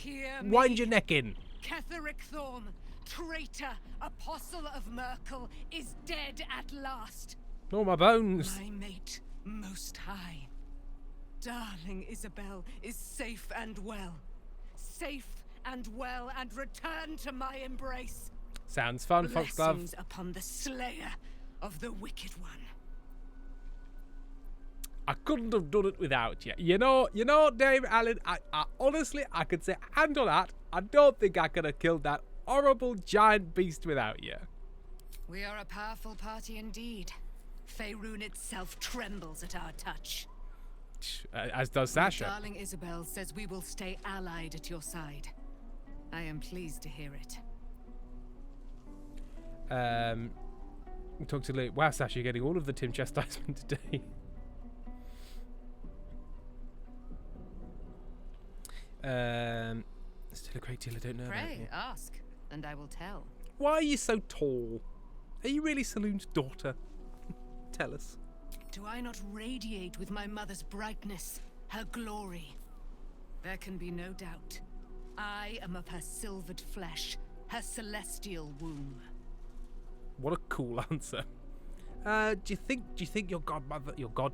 wind your neck in. Ketheric Thorne, traitor, apostle of Merkel, is dead at last. All my bones. My mate, most high. Darling Isabel is safe and well. Safe and well and return to my embrace. Sounds fun, Foxglove. Blessings upon the slayer of the wicked one. I couldn't have done it without you. You know, Dave Allen, I honestly, I could say hand on heart, I don't think I could have killed that horrible giant beast without you. We are a powerful party indeed. Faerun itself trembles at our touch. As does Sasha. My darling Isabel says we will stay allied at your side. I am pleased to hear it. Talk to Luke. Wow, Sasha, you're getting all of the Tim chastisement today. Still a great deal I don't know about. Pray, ask, and I will tell. Why are you so tall? Are you really Saloon's daughter? Tell us. Do I not radiate with my mother's brightness, her glory? There can be no doubt. I am of her silvered flesh, her celestial womb. What a cool answer. Do you think your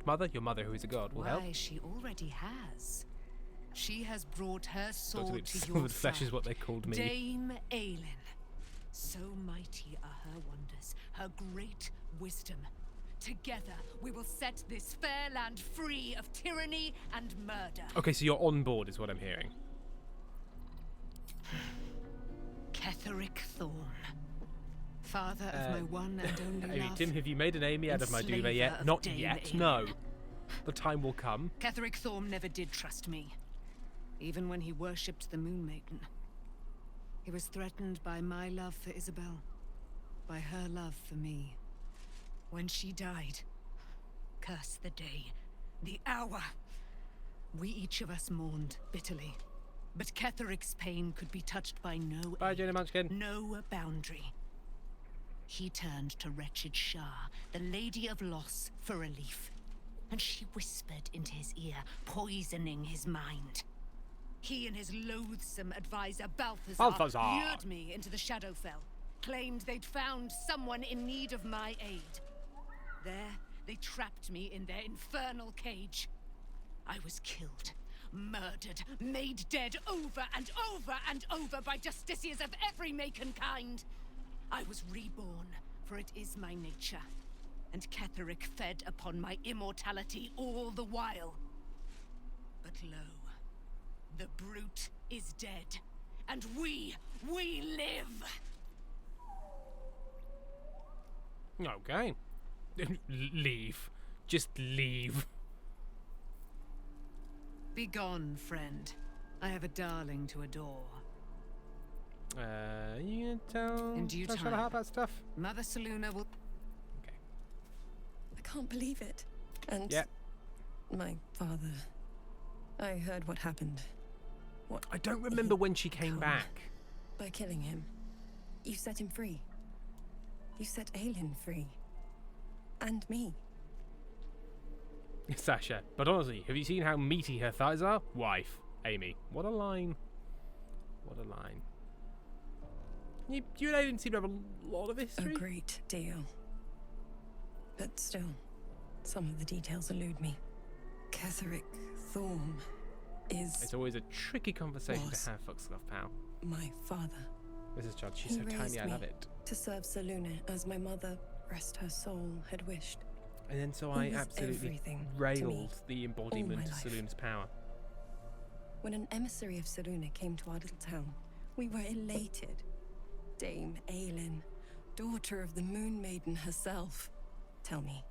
mother who is a god, will help? Why, she already has. She has brought her sword to your Silvered flesh side. is what they called me. Dame Aelin. So mighty are her wonders, her great wisdom. Together, we will set this fair land free of tyranny and murder. Okay, so you're on board, is what I'm hearing. Ketheric Thorne. Father of my one and only love. Tim, have you made an Amy out of my duvet yet? Not yet, no. The time will come. Ketheric Thorne never did trust me. Even when he worshipped the Moon Maiden. He was threatened by my love for Isabel. By her love for me. When she died, curse the day, the hour. We each of us mourned bitterly. But Ketheric's pain could be touched by no no boundary. He turned to wretched Shah, the Lady of Loss, for relief. And she whispered into his ear, poisoning his mind. He and his loathsome advisor, Balthazar, lured me into the Shadowfell. Claimed they'd found someone in need of my aid. There, they trapped me in their infernal cage. I was killed, murdered, made dead over and over and over by justiciars of every make and kind. I was reborn, for it is my nature. And Ketheric fed upon my immortality all the while. But lo, the brute is dead, and we live! Okay. Leave. Just leave. Be gone, friend. I have a darling to adore. You gonna tell In due Sasha time. about that stuff? Mother Saluna will... I can't believe it. And Yep. my father. I heard what happened. What I don't remember when she came back. By killing him. You set him free. You set Aelin free. And me. Sasha, but honestly, have you seen how meaty her thighs are? Wife, Amy. What a line. What a line. You and I didn't seem to have a lot of history. A great deal. But still, some of the details elude me. Ketheric Thorm is... It's always a tricky conversation to have, Foxglove Pal. My father. Mrs. Judd, she's so tiny, I love it. To serve Selûne as my mother, rest her soul, had wished. And then so He I was absolutely everything to me, railed the embodiment all my of life. Selûne's power. When an emissary of Selûne came to our little town, we were elated. Dame Aelin, daughter of the Moon Maiden herself. Tell me,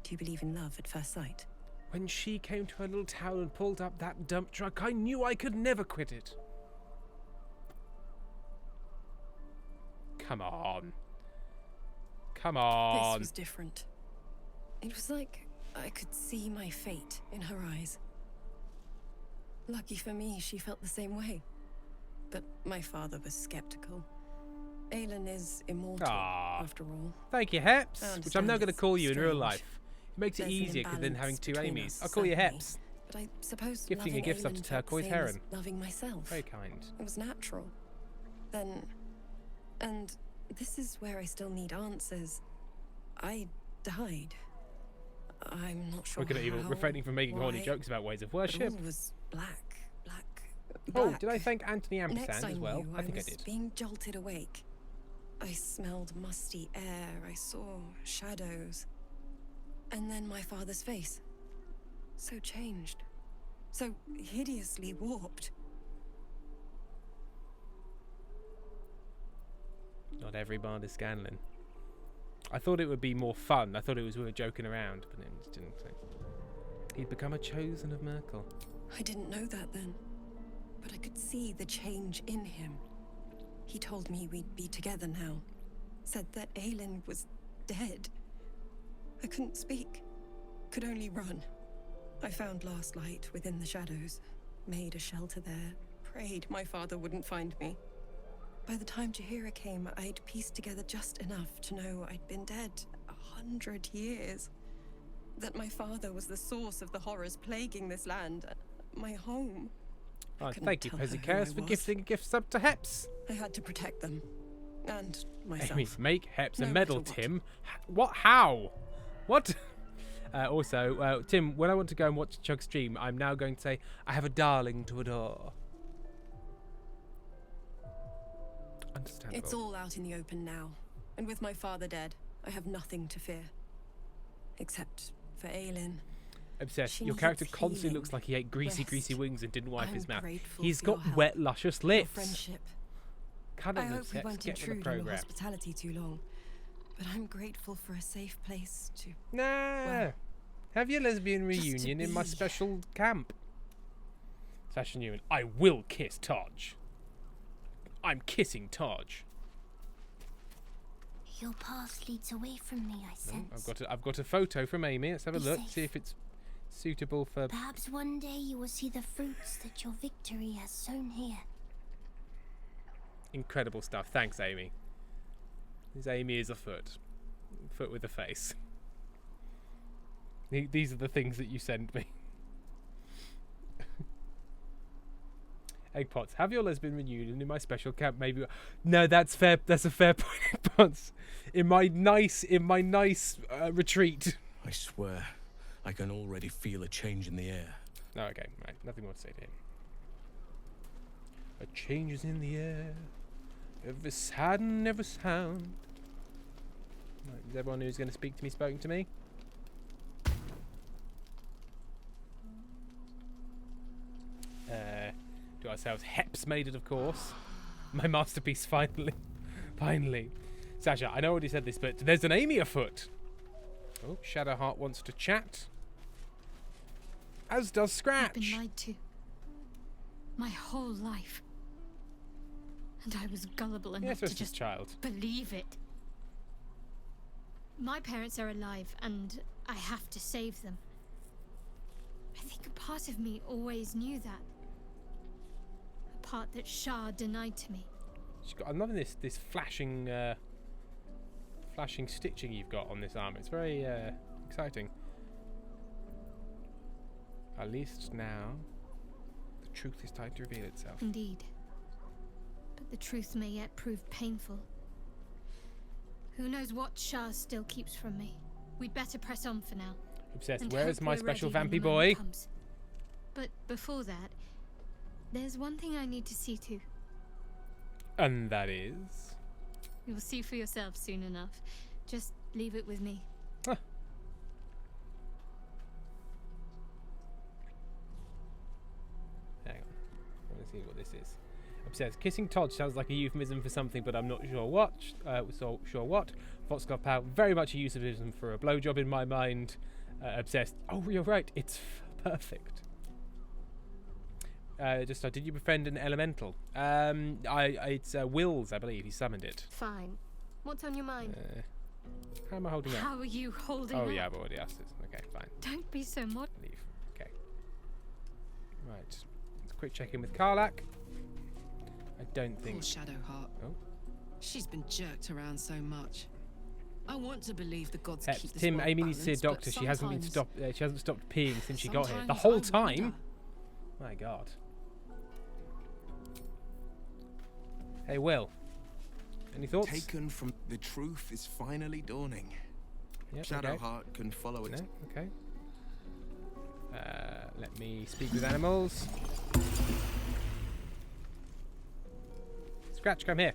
do you believe in love at first sight? When she came to her little town and pulled up that dump truck, I knew I could never quit it. Come on. Come on. This was different. It was like I could see my fate in her eyes. Lucky for me, she felt the same way. But my father was skeptical. Aelin is immortal, after all. Thank you, Heps, which I'm now going to call you in real strange. life. It makes it There's an easier than having imbalance two between Amy's. us, I'll call you certainly. Heps. But I suppose Gifting your loving gifts up to Aelin felt the Turquoise same Heron. as loving myself. Very kind. It was natural. Then, and this is where I still need answers. I died. I'm not sure. We're going to even how, refraining from making horny why, jokes about ways of but worship. all was black. Oh, did I thank Anthony Next Ampersand as well? knew, I think I was did. being jolted awake. I smelled musty air. I saw shadows. And then my father's face. So changed. So hideously warped. Not every bard is Scanlan. I thought it would be more fun. I thought it was we were joking around, but it just didn't. So. He'd become a chosen of Merkel. I didn't know that then. But I could see the change in him. He told me we'd be together now. Said that Aelin was dead. I couldn't speak. Could only run. I found last light within the shadows. Made a shelter there. Prayed my father wouldn't find me. By the time Jaheira came, I'd pieced together just enough to know I'd been dead 100 years. That my father was the source of the horrors plaguing this land. My home. Oh, thank you, Pezzy for gifting gifts up to Heps. I had to protect them. And myself. Amy, make Heps a No medal, matter what. Tim. What? How? What? Also, Tim, when I want to go and watch Chug stream, I'm now going to say, I have a darling to adore. Understandable. It's all out in the open now. And with my father dead, I have nothing to fear. Except for Aelin. Obsessed. She Your character needs constantly healing, looks like he ate greasy rest. wings and didn't wipe I'm his mouth. grateful He's for your got help wet, luscious Your lips. friendship. Cut I it, hope we Obsessed. won't Get with the intrude on your program. hospitality too long. But I'm grateful for a safe place to... Nah. well, have your lesbian just to reunion in my be. special camp. Sasha Newman, I will kiss Todge. I'm kissing Todge. Your path leads away from me, I sense. I've got a photo from Amy. Let's have a Be look. safe. See if it's suitable for. Perhaps one day you will see the fruits that your victory has sown here. Incredible stuff. Thanks, Amy. This Amy is a foot. Foot with a face. These are the things that you send me. Eggpots, have your lesbian reunion in my special camp. Maybe. No, that's fair. That's a fair point, Eggpots. In my nice retreat. I swear, I can already feel a change in the air. Oh, okay, right. Nothing more to say to him. A change is in the air. Every sad and every sound. Right, is everyone who's going to speak to me spoken to me? Do ourselves Heps made it, of course. My masterpiece, finally. Finally. Sasha, I know I already said this, but there's an Amy afoot. Oh, Shadowheart wants to chat. As does Scratch. I've been lied to. My whole life. And I was gullible enough to just child. believe it. My parents are alive, and I have to save them. I think a part of me always knew that. A part that Shah denied to me. I'm loving this flashing flashing stitching you've got on this arm. It's very exciting. At least now, the truth is time to reveal itself. Indeed. But the truth may yet prove painful. Who knows what Shah still keeps from me? We'd better press on for now. Obsessed. And Where's hope my we're special ready when the vampy moment boy? comes. But before that, there's one thing I need to see to. And that is... You'll see for yourself soon enough. Just leave it with me. Huh. Hang on. I want to see what this is. Obsessed. Kissing Todd sounds like a euphemism for something, but I'm not sure what. Sure what. Foxglove Pow, very much a euphemism for a blowjob in my mind. Obsessed. Oh, you're right. It's perfect. Did you befriend an elemental? It's Will's, I believe. He summoned it. Fine. What's on your mind? How am I holding up? How are you holding Oh, up? yeah, I've already asked this. Okay, fine. Don't be so mod. Leave. Okay. Right. Let's quick check in with Karlak. I don't think... Poor Shadowheart. Oh. She's been jerked around so much. I want to believe the gods Heps, keep this Tim, world Amy needs to see a balanced, doctor. but She hasn't been sometimes- she hasn't stopped peeing since she got here. The sometimes whole I time? wonder. My God. Hey, Will. Any thoughts? Taken from the truth is finally dawning. Yep, Shadowheart can follow it. No? Okay. Let me speak with animals. Scratch, come here.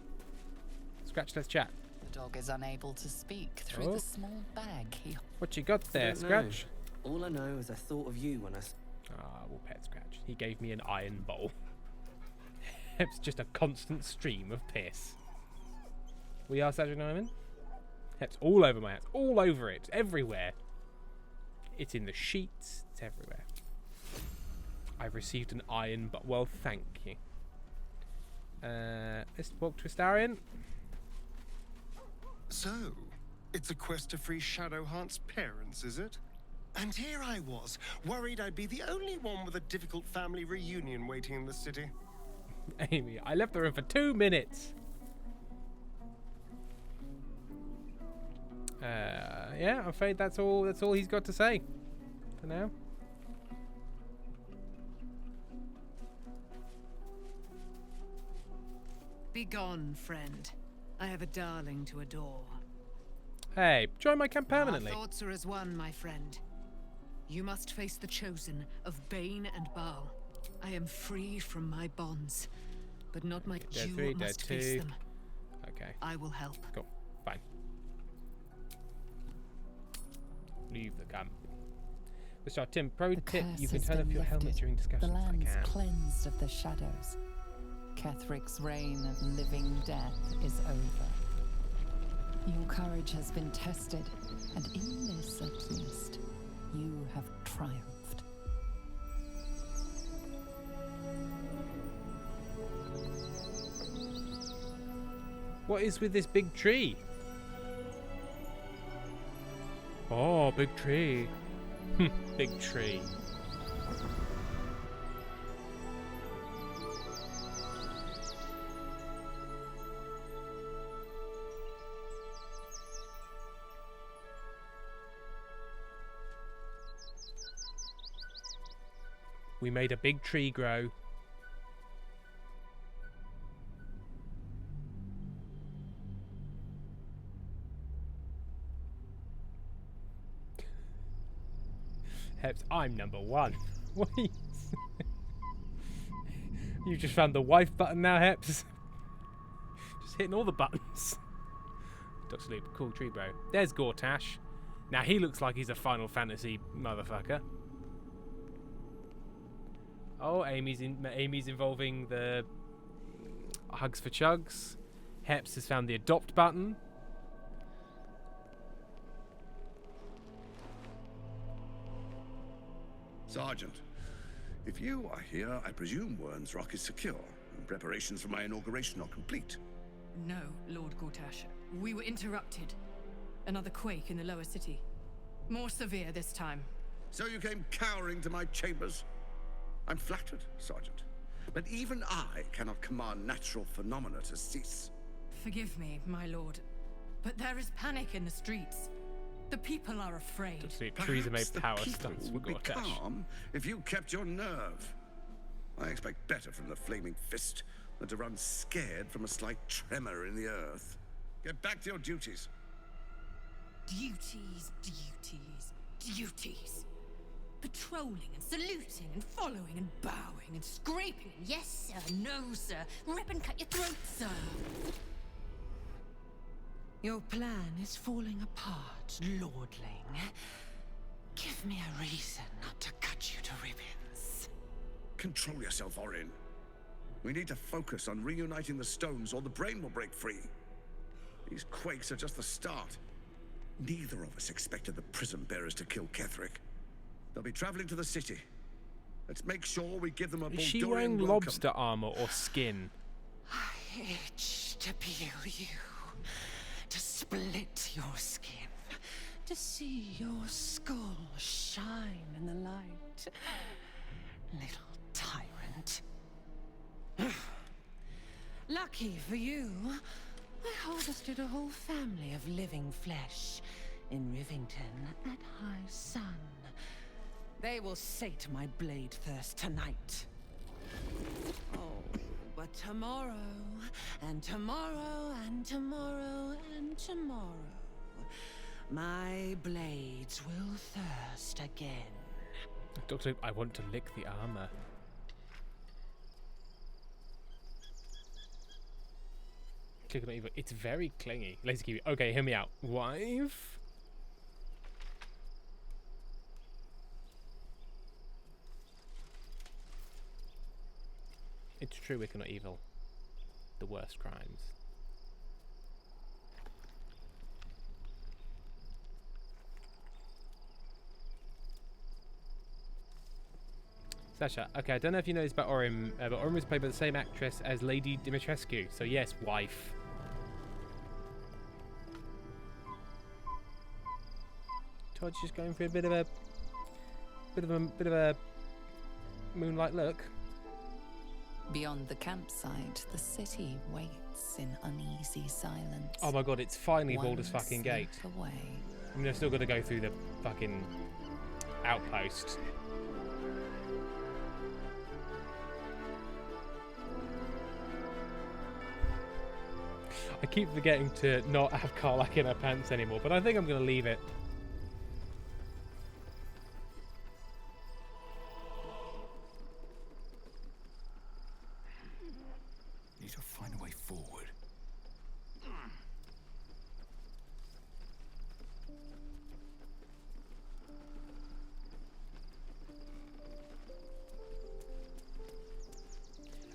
Scratch, let's chat. The dog is unable to speak through Oh. the small bag he... What you got there, Scratch? All I know is I thought of you when I... We'll pet Scratch. He gave me an iron bowl. It's just a constant stream of piss. We are Sergeant Norman. It's all over my house. All over it. Everywhere. It's in the sheets. It's everywhere. I've received an iron, but well, thank you. Let's walk to Astarion. So, it's a quest to free Shadowheart's parents, is it? And here I was, worried I'd be the only one with a difficult family reunion waiting in the city. Amy, I left the room for 2 minutes. Yeah, I'm afraid that's all he's got to say for now. Begone, friend. I have a darling to adore. Hey, join my camp permanently. Our thoughts are as one, my friend. You must face the chosen of Bane and Baal. I am free from my bonds, but not my Dead Jew 3, dead must face 2. them. Okay. I will help. Cool. Fine. Leave the camp. So, Tim, pro tip, curse you can has turn up been your helmet lifted. during discussions. The I land's can. cleansed of the shadows. Kethric's reign of living death is over. Your courage has been tested, and in this at least, you have triumphed. What is with this big tree? Oh, big tree. Big tree. We made a big tree grow. Heps, I'm number 1. What are you... You just found the wife button now, Heps. Just hitting all the buttons. Dr. Loop, cool tree, bro. There's Gortash. Now he looks like he's a Final Fantasy motherfucker. Oh, Amy's involving the Hugs for Chugs. Heps has found the adopt button. Sergeant, if you are here, I presume Wern's Rock is secure, and preparations for my inauguration are complete. No, Lord Gortash. We were interrupted. Another quake in the lower city. More severe this time. So you came cowering to my chambers? I'm flattered, Sergeant. But even I cannot command natural phenomena to cease. Forgive me, my lord. But there is panic in the streets. The people are afraid. Trees are made Perhaps the power people stunts for would be Gortash. calm if you kept your nerve. I expect better from the Flaming Fist than to run scared from a slight tremor in the earth. Get back to your duties. Duties, duties. duties. Patrolling and saluting and following and bowing and scraping. Yes, sir. No, sir. Rip and cut your throat, sir. Your plan is falling apart, lordling. Give me a reason not to cut you to ribbons. Control yourself, Orin. We need to focus on reuniting the stones or the brain will break free. These quakes are just the start. Neither of us expected the prison bearers to kill Ketherick. They'll be traveling to the city. Let's make sure we give them a Is she Baldurian wearing welcome. lobster armor or skin? I itch to peel you, to split your skin, to see your skull shine in the light. Little tyrant. Lucky for you, I harvested a whole family of living flesh in Rivington at high sun. They will sate my blade thirst tonight. Oh, but tomorrow, and tomorrow, and tomorrow, and tomorrow, my blades will thirst again. Doctor, I want to lick the armor. Click on it. It's very clingy. Lazy Kiwi. Okay, hear me out. Wife? It's true, wicked, not evil. The worst crimes. Sasha, okay, I don't know if you know this about Orim, but Orim was played by the same actress as Lady Dimitrescu, so yes, wife. Todd's just going for a bit of a moonlight look. Beyond the campsite, the city waits in uneasy silence. Oh my god, it's finally One Baldur's fucking gate. step away. I mean, I've still got to go through the fucking outpost. I keep forgetting to not have Karlach in her pants anymore, but I think I'm going to leave it. Need to find a way forward.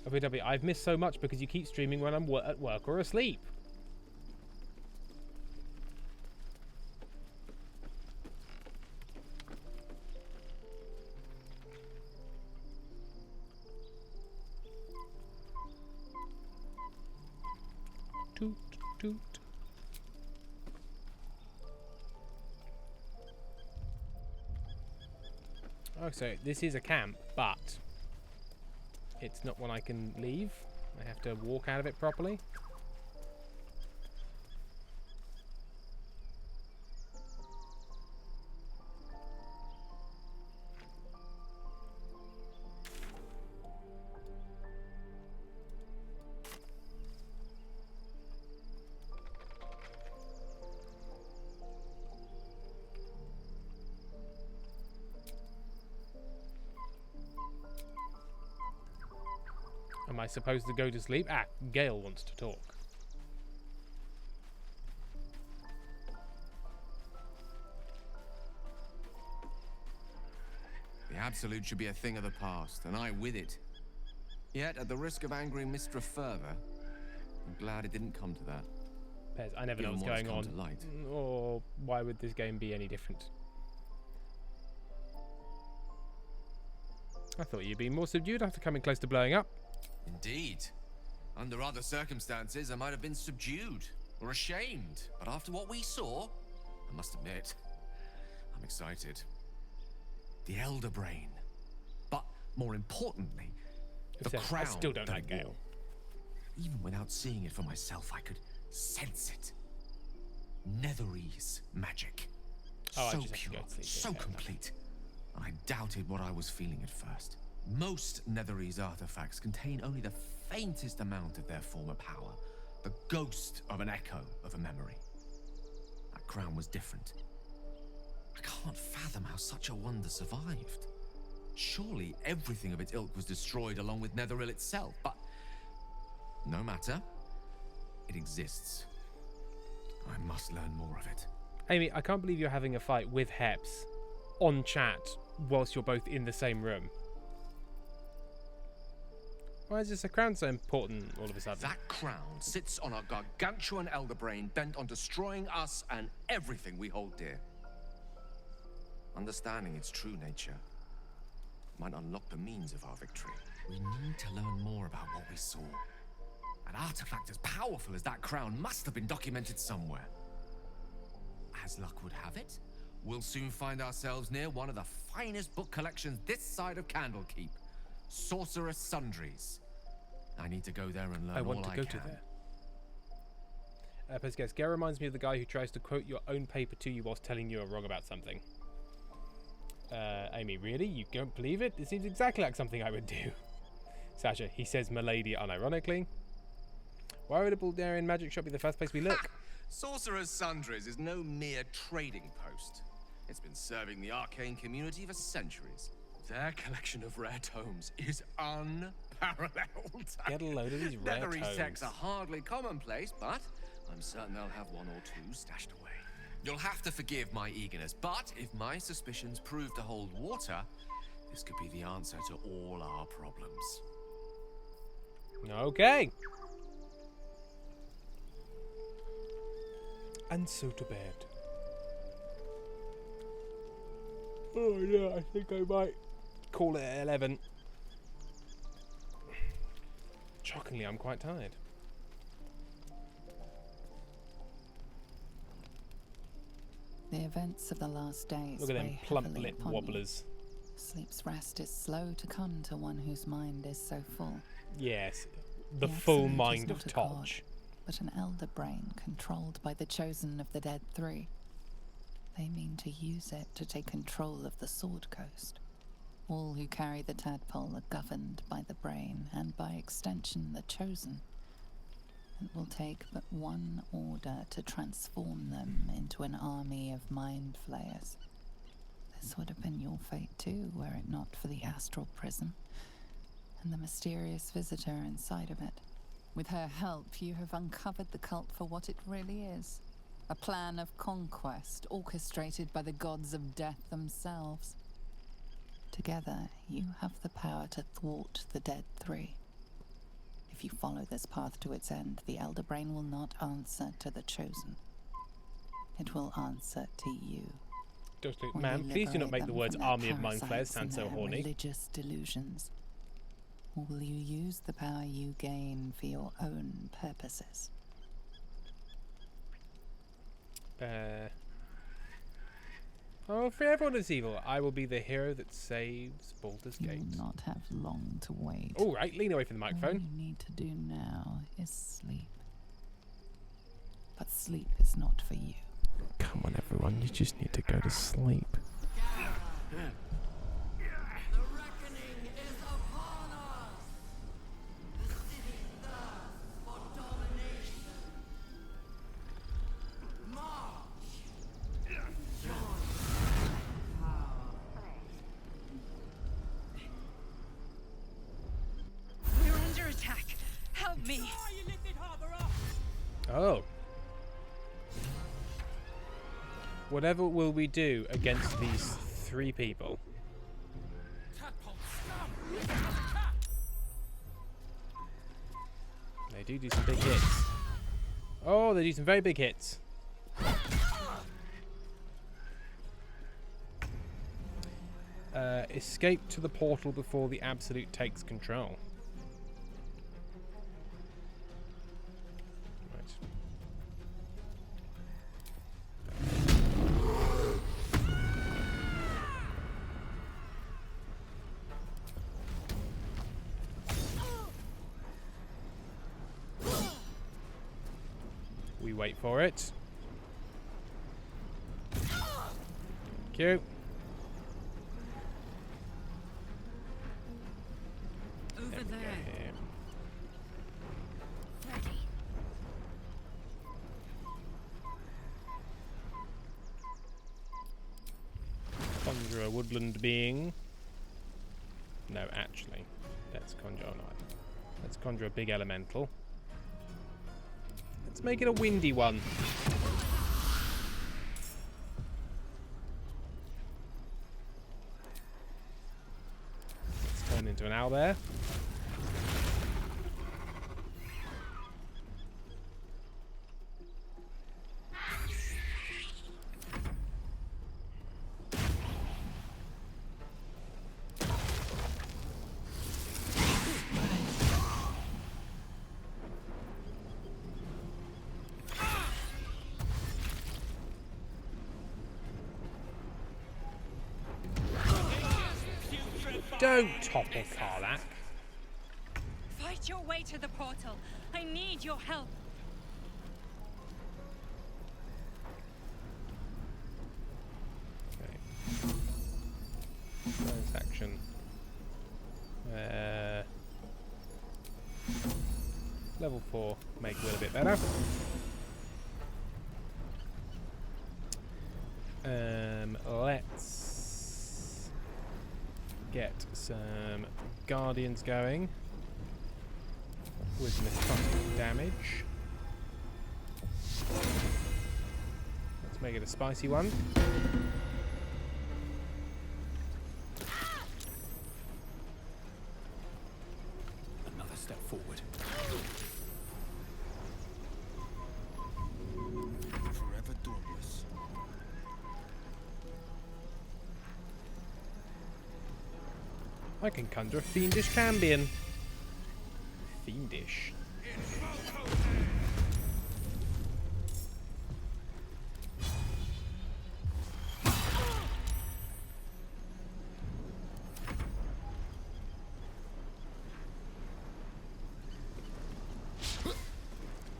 OPW, I've missed so much because you keep streaming when I'm at work or asleep. Toot, toot. Oh, so this is a camp, but it's not one I can leave. I have to walk out of it properly. Am I supposed to go to sleep? Ah, Gale wants to talk. The Absolute should be a thing of the past, and I with it. Yet, at the risk of angering Mistra further, I'm glad it didn't come to that. Pez, I never know what's going on. Or why would this game be any different? I thought you'd be more subdued after coming close to blowing up. Indeed. Under other circumstances, I might have been subdued or ashamed. But after what we saw, I must admit, I'm excited. The Elder Brain. But more importantly, the crown. I still don't like Gale. Even without seeing it for myself, I could sense it. Netherese magic. Oh, So I just have to pure, go to sleep. so Okay, complete. I doubted what I was feeling at first. Most Netherese artifacts contain only the faintest amount of their former power, the ghost of an echo of a memory. That crown was different. I can't fathom how such a wonder survived. Surely everything of its ilk was destroyed along with Netheril itself, but no matter. It exists. I must learn more of it. Amy, I can't believe you're having a fight with Heps on chat whilst you're both in the same room. Why is this a crown so important all of a sudden? That crown sits on a gargantuan elder brain bent on destroying us and everything we hold dear. Understanding its true nature might unlock the means of our victory. We need to learn more about what we saw. An artifact as powerful as that crown must have been documented somewhere. As luck would have it, we'll soon find ourselves near one of the finest book collections this side of Candlekeep. Sorcerer's Sundries. I need to go there and learn all I can. I want to go to there. Pesquez, Gare reminds me of the guy who tries to quote your own paper to you whilst telling you are wrong about something. Amy, really? You don't believe it? It seems exactly like something I would do. Sasha, he says milady unironically. Why would a Bulgarian magic shop be the first place we look? Sorcerer's Sundries is no mere trading post. It's been serving the arcane community for centuries. Their collection of rare tomes is unparalleled. Get a load of these rare Leathery tomes. texts are hardly commonplace, but I'm certain they'll have one or two stashed away. You'll have to forgive my eagerness, but if my suspicions prove to hold water, this could be the answer to all our problems. Okay. And so to bed. Oh yeah, I think I might call it at 11. Shockingly, I'm quite tired. The events of the last days Look at them weigh plump heavily lip upon you. wobblers. Sleep's rest is slow to come to one whose mind is so full. Yes, the The full Absolute is mind not of a god, Todge. but an elder brain controlled by the chosen of the Dead Three. They mean to use it to take control of the Sword Coast. All who carry the tadpole are governed by the brain, and by extension the chosen. It will take but one order to transform them into an army of mind flayers. This would have been your fate too, were it not for the astral prison and the mysterious visitor inside of it. With her help, you have uncovered the cult for what it really is. A plan of conquest orchestrated by the gods of death themselves. Together, you have the power to thwart the Dead Three. If you follow this path to its end, the Elder Brain will not answer to the Chosen. It will answer to you. Ma'am, please do not make the words army of mind flayers sound so horny. Religious delusions. Or will you use the power you gain for your own purposes? Oh, for everyone is evil, I will be the hero that saves Baldur's Gate. You will not have long to wait. All right, lean away from the microphone. All you need to do now is sleep. But sleep is not for you. Come on, everyone, you just need to go to sleep. We're under attack. Help me. Oh. Whatever will we do against these three people? They do some big hits. Oh, they do some very big hits. Escape to the portal before the Absolute takes control. We wait for it. Cute. Over there. woodland being. No, actually, let's conjure. Oh, no, let's conjure a big elemental. Let's make it a windy one. Let's turn into an owlbear. Don't topple Karlach. Fight your way to the portal. I need your help. Okay. Bonus action. Level 4. Make Will a bit better. Let's get some guardians going with necrotic damage. Let's make it a spicy one. Another step forward. Forever dauntless. I can conjure a fiendish cambion. Fiendish.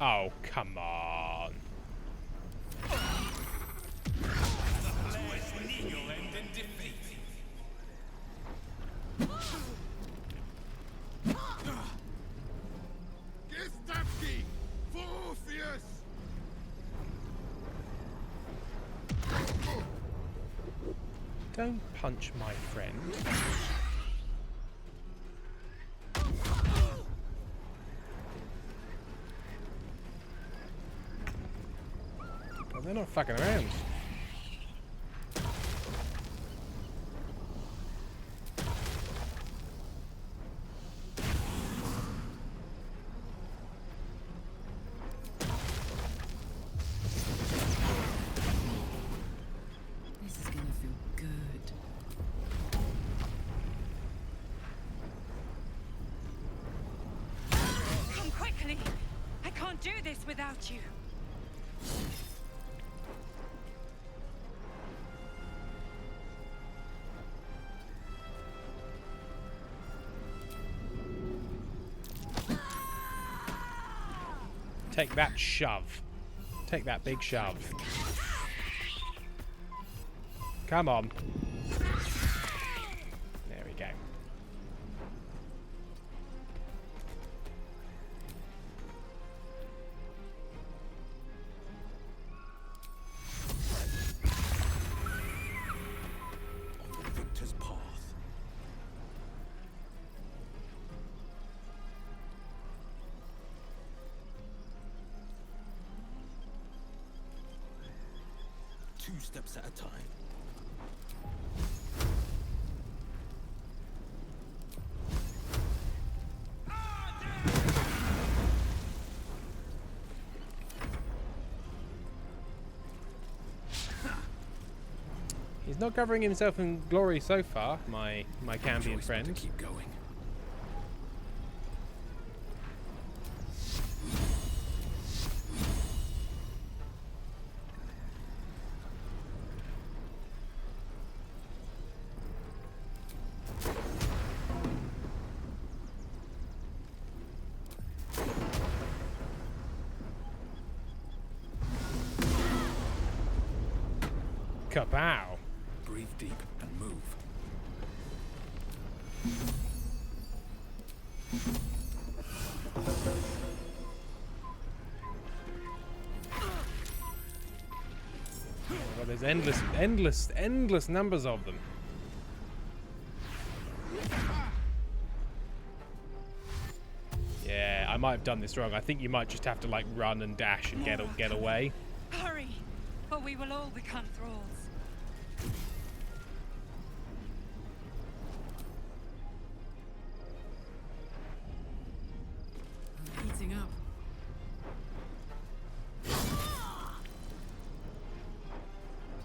Oh, come on. Don't punch my friend. Oh, they're not fucking around. This is gonna feel good. Come quickly. I can't do this without you. Take that shove. Take that big shove. Come on. There we go. On the victor's path. Two steps at a time. He's not covering himself in glory so far, my Cambion friend. To keep going. Kapow! Breathe deep and move. Well, there's endless numbers of them. might have done this wrong. I think you might just have to like run and dash and get away. Hurry, or we will all become thralls. Heating up.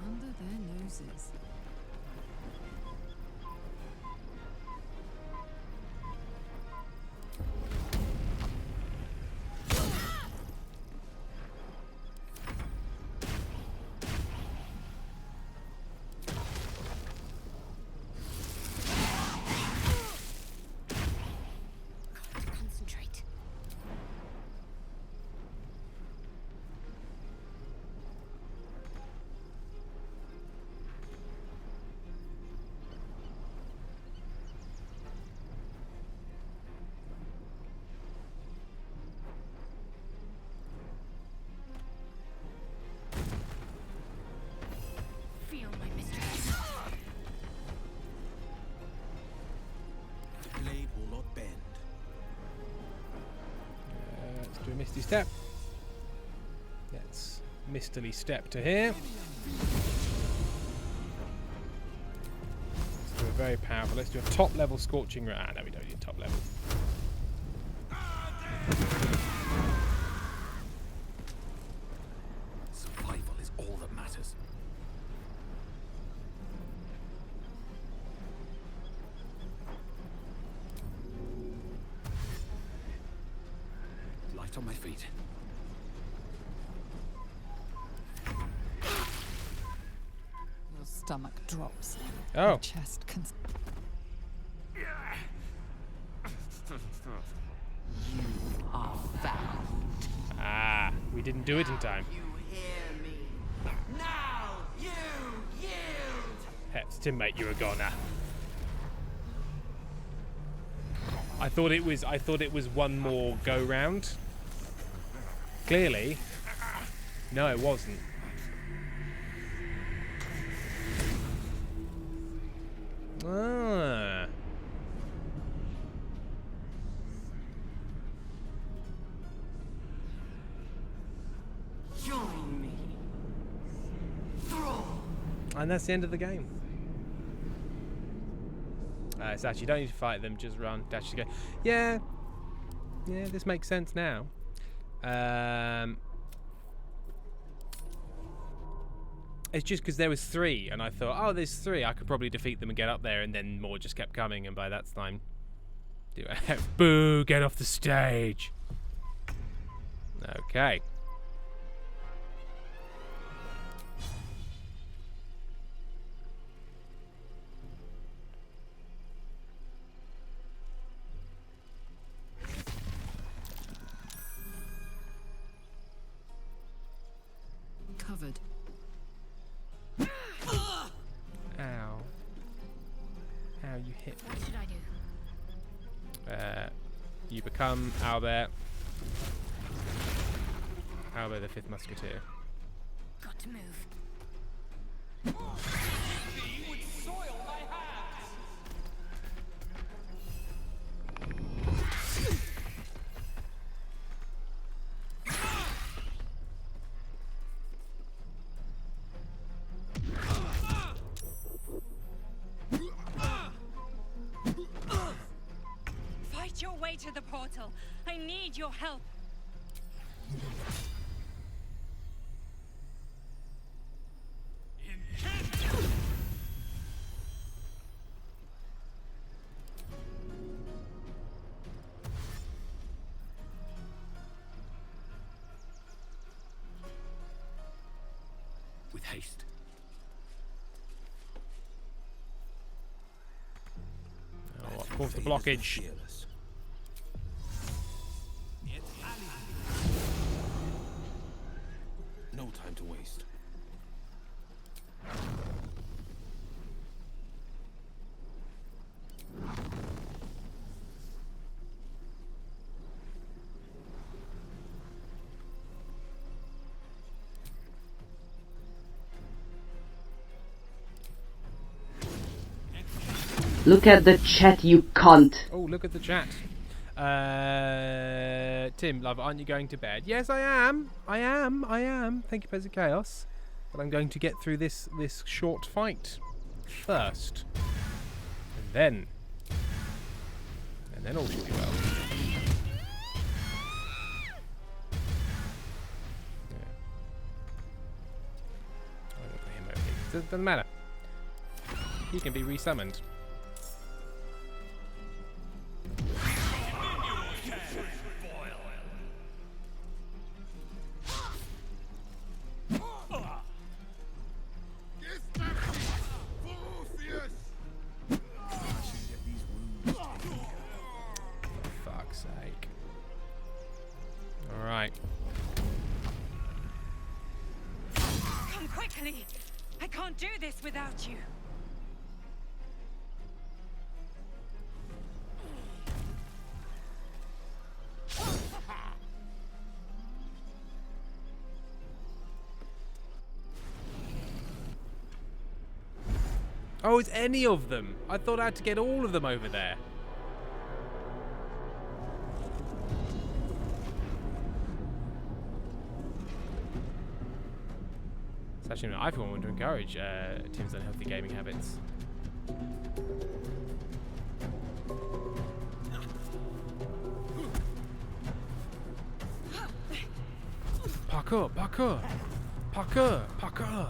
Under their noses. Concentrate. Feel my mistress. Blade will not bend. Let's do a misty step. Let's mistily step to here. Let's do a very powerful. Let's do a top level scorching ray. Ah, no, we don't need top level. Survival is all that matters. Light on my feet. Your stomach drops. Oh. Your chest You are found. Ah, we didn't do it in time. You hear me? Now you yield. Heps, teammate, you're a goner. I thought it was one more go round. Clearly, no, it wasn't. Ah. Join me. Thrall. And that's the end of the game. It's actually, you don't need to fight them, just run, dash to go. Yeah, this makes sense now. It's just because there was 3, and I thought, oh, there's 3, I could probably defeat them and get up there, and then more just kept coming, and by that time, boo, get off the stage. Okay. Covered. Ow. Ow, you hit me. What should I do? You become Albert. Albert, the 5th Musketeer. Got to move. You would soil my hands. Fight your way to the portal. I need your help. With haste. Oh, of course, the blockage. No time to waste. Look at the chat, you cunt. Oh, look at the chat. Tim, love, aren't you going to bed? Yes, I am. I am. Thank you, Pezza Chaos. But I'm going to get through this short fight first. And then all should be well. Yeah. I won't put him over here. Doesn't matter. He can be resummoned. Come quickly! I can't do this without you. Oh, it's any of them. I thought I had to get all of them over there. It's actually I for one want to encourage Tim's unhealthy gaming habits. Parkour, parkour, parkour, parkour.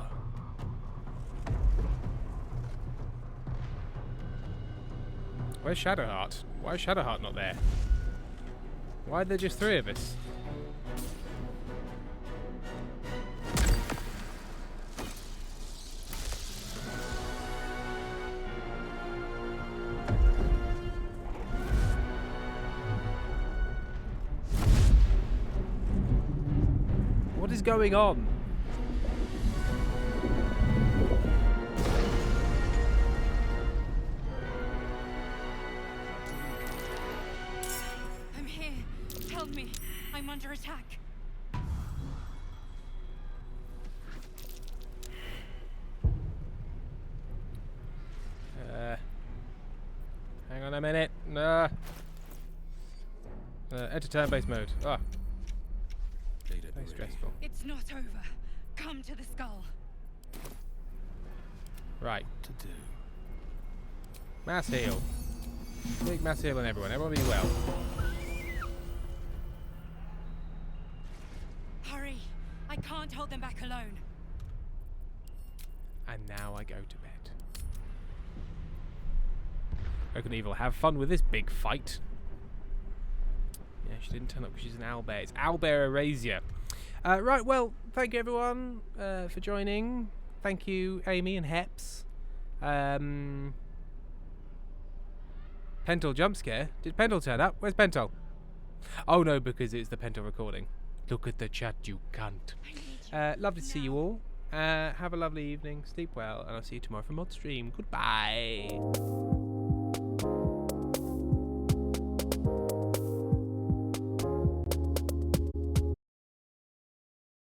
Where's Shadowheart? Why is Shadowheart not there? Why are there just 3 of us? What is going on? I'm here. Help me. I'm under attack. Hang on a minute. Enter turn-based mode. Ah. Very stressful. It's not over. Come to the skull. Right. To do. Mass heal. Big mass heal on everyone. Everyone be well. Hurry. I can't hold them back alone. And now I go to bed. Oaken Evil, have fun with this big fight. Yeah, she didn't turn up because she's an owlbear. It's owlbear Erasia. Right, well, thank you everyone for joining. Thank you, Amy and Heps. Pentel jump scare? Did Pentel turn up? Where's Pentel? Oh no, because it's the Pentel recording. Look at the chat, you cunt. Lovely to see you all. Have a lovely evening. Sleep well, and I'll see you tomorrow for Mod Stream. Goodbye.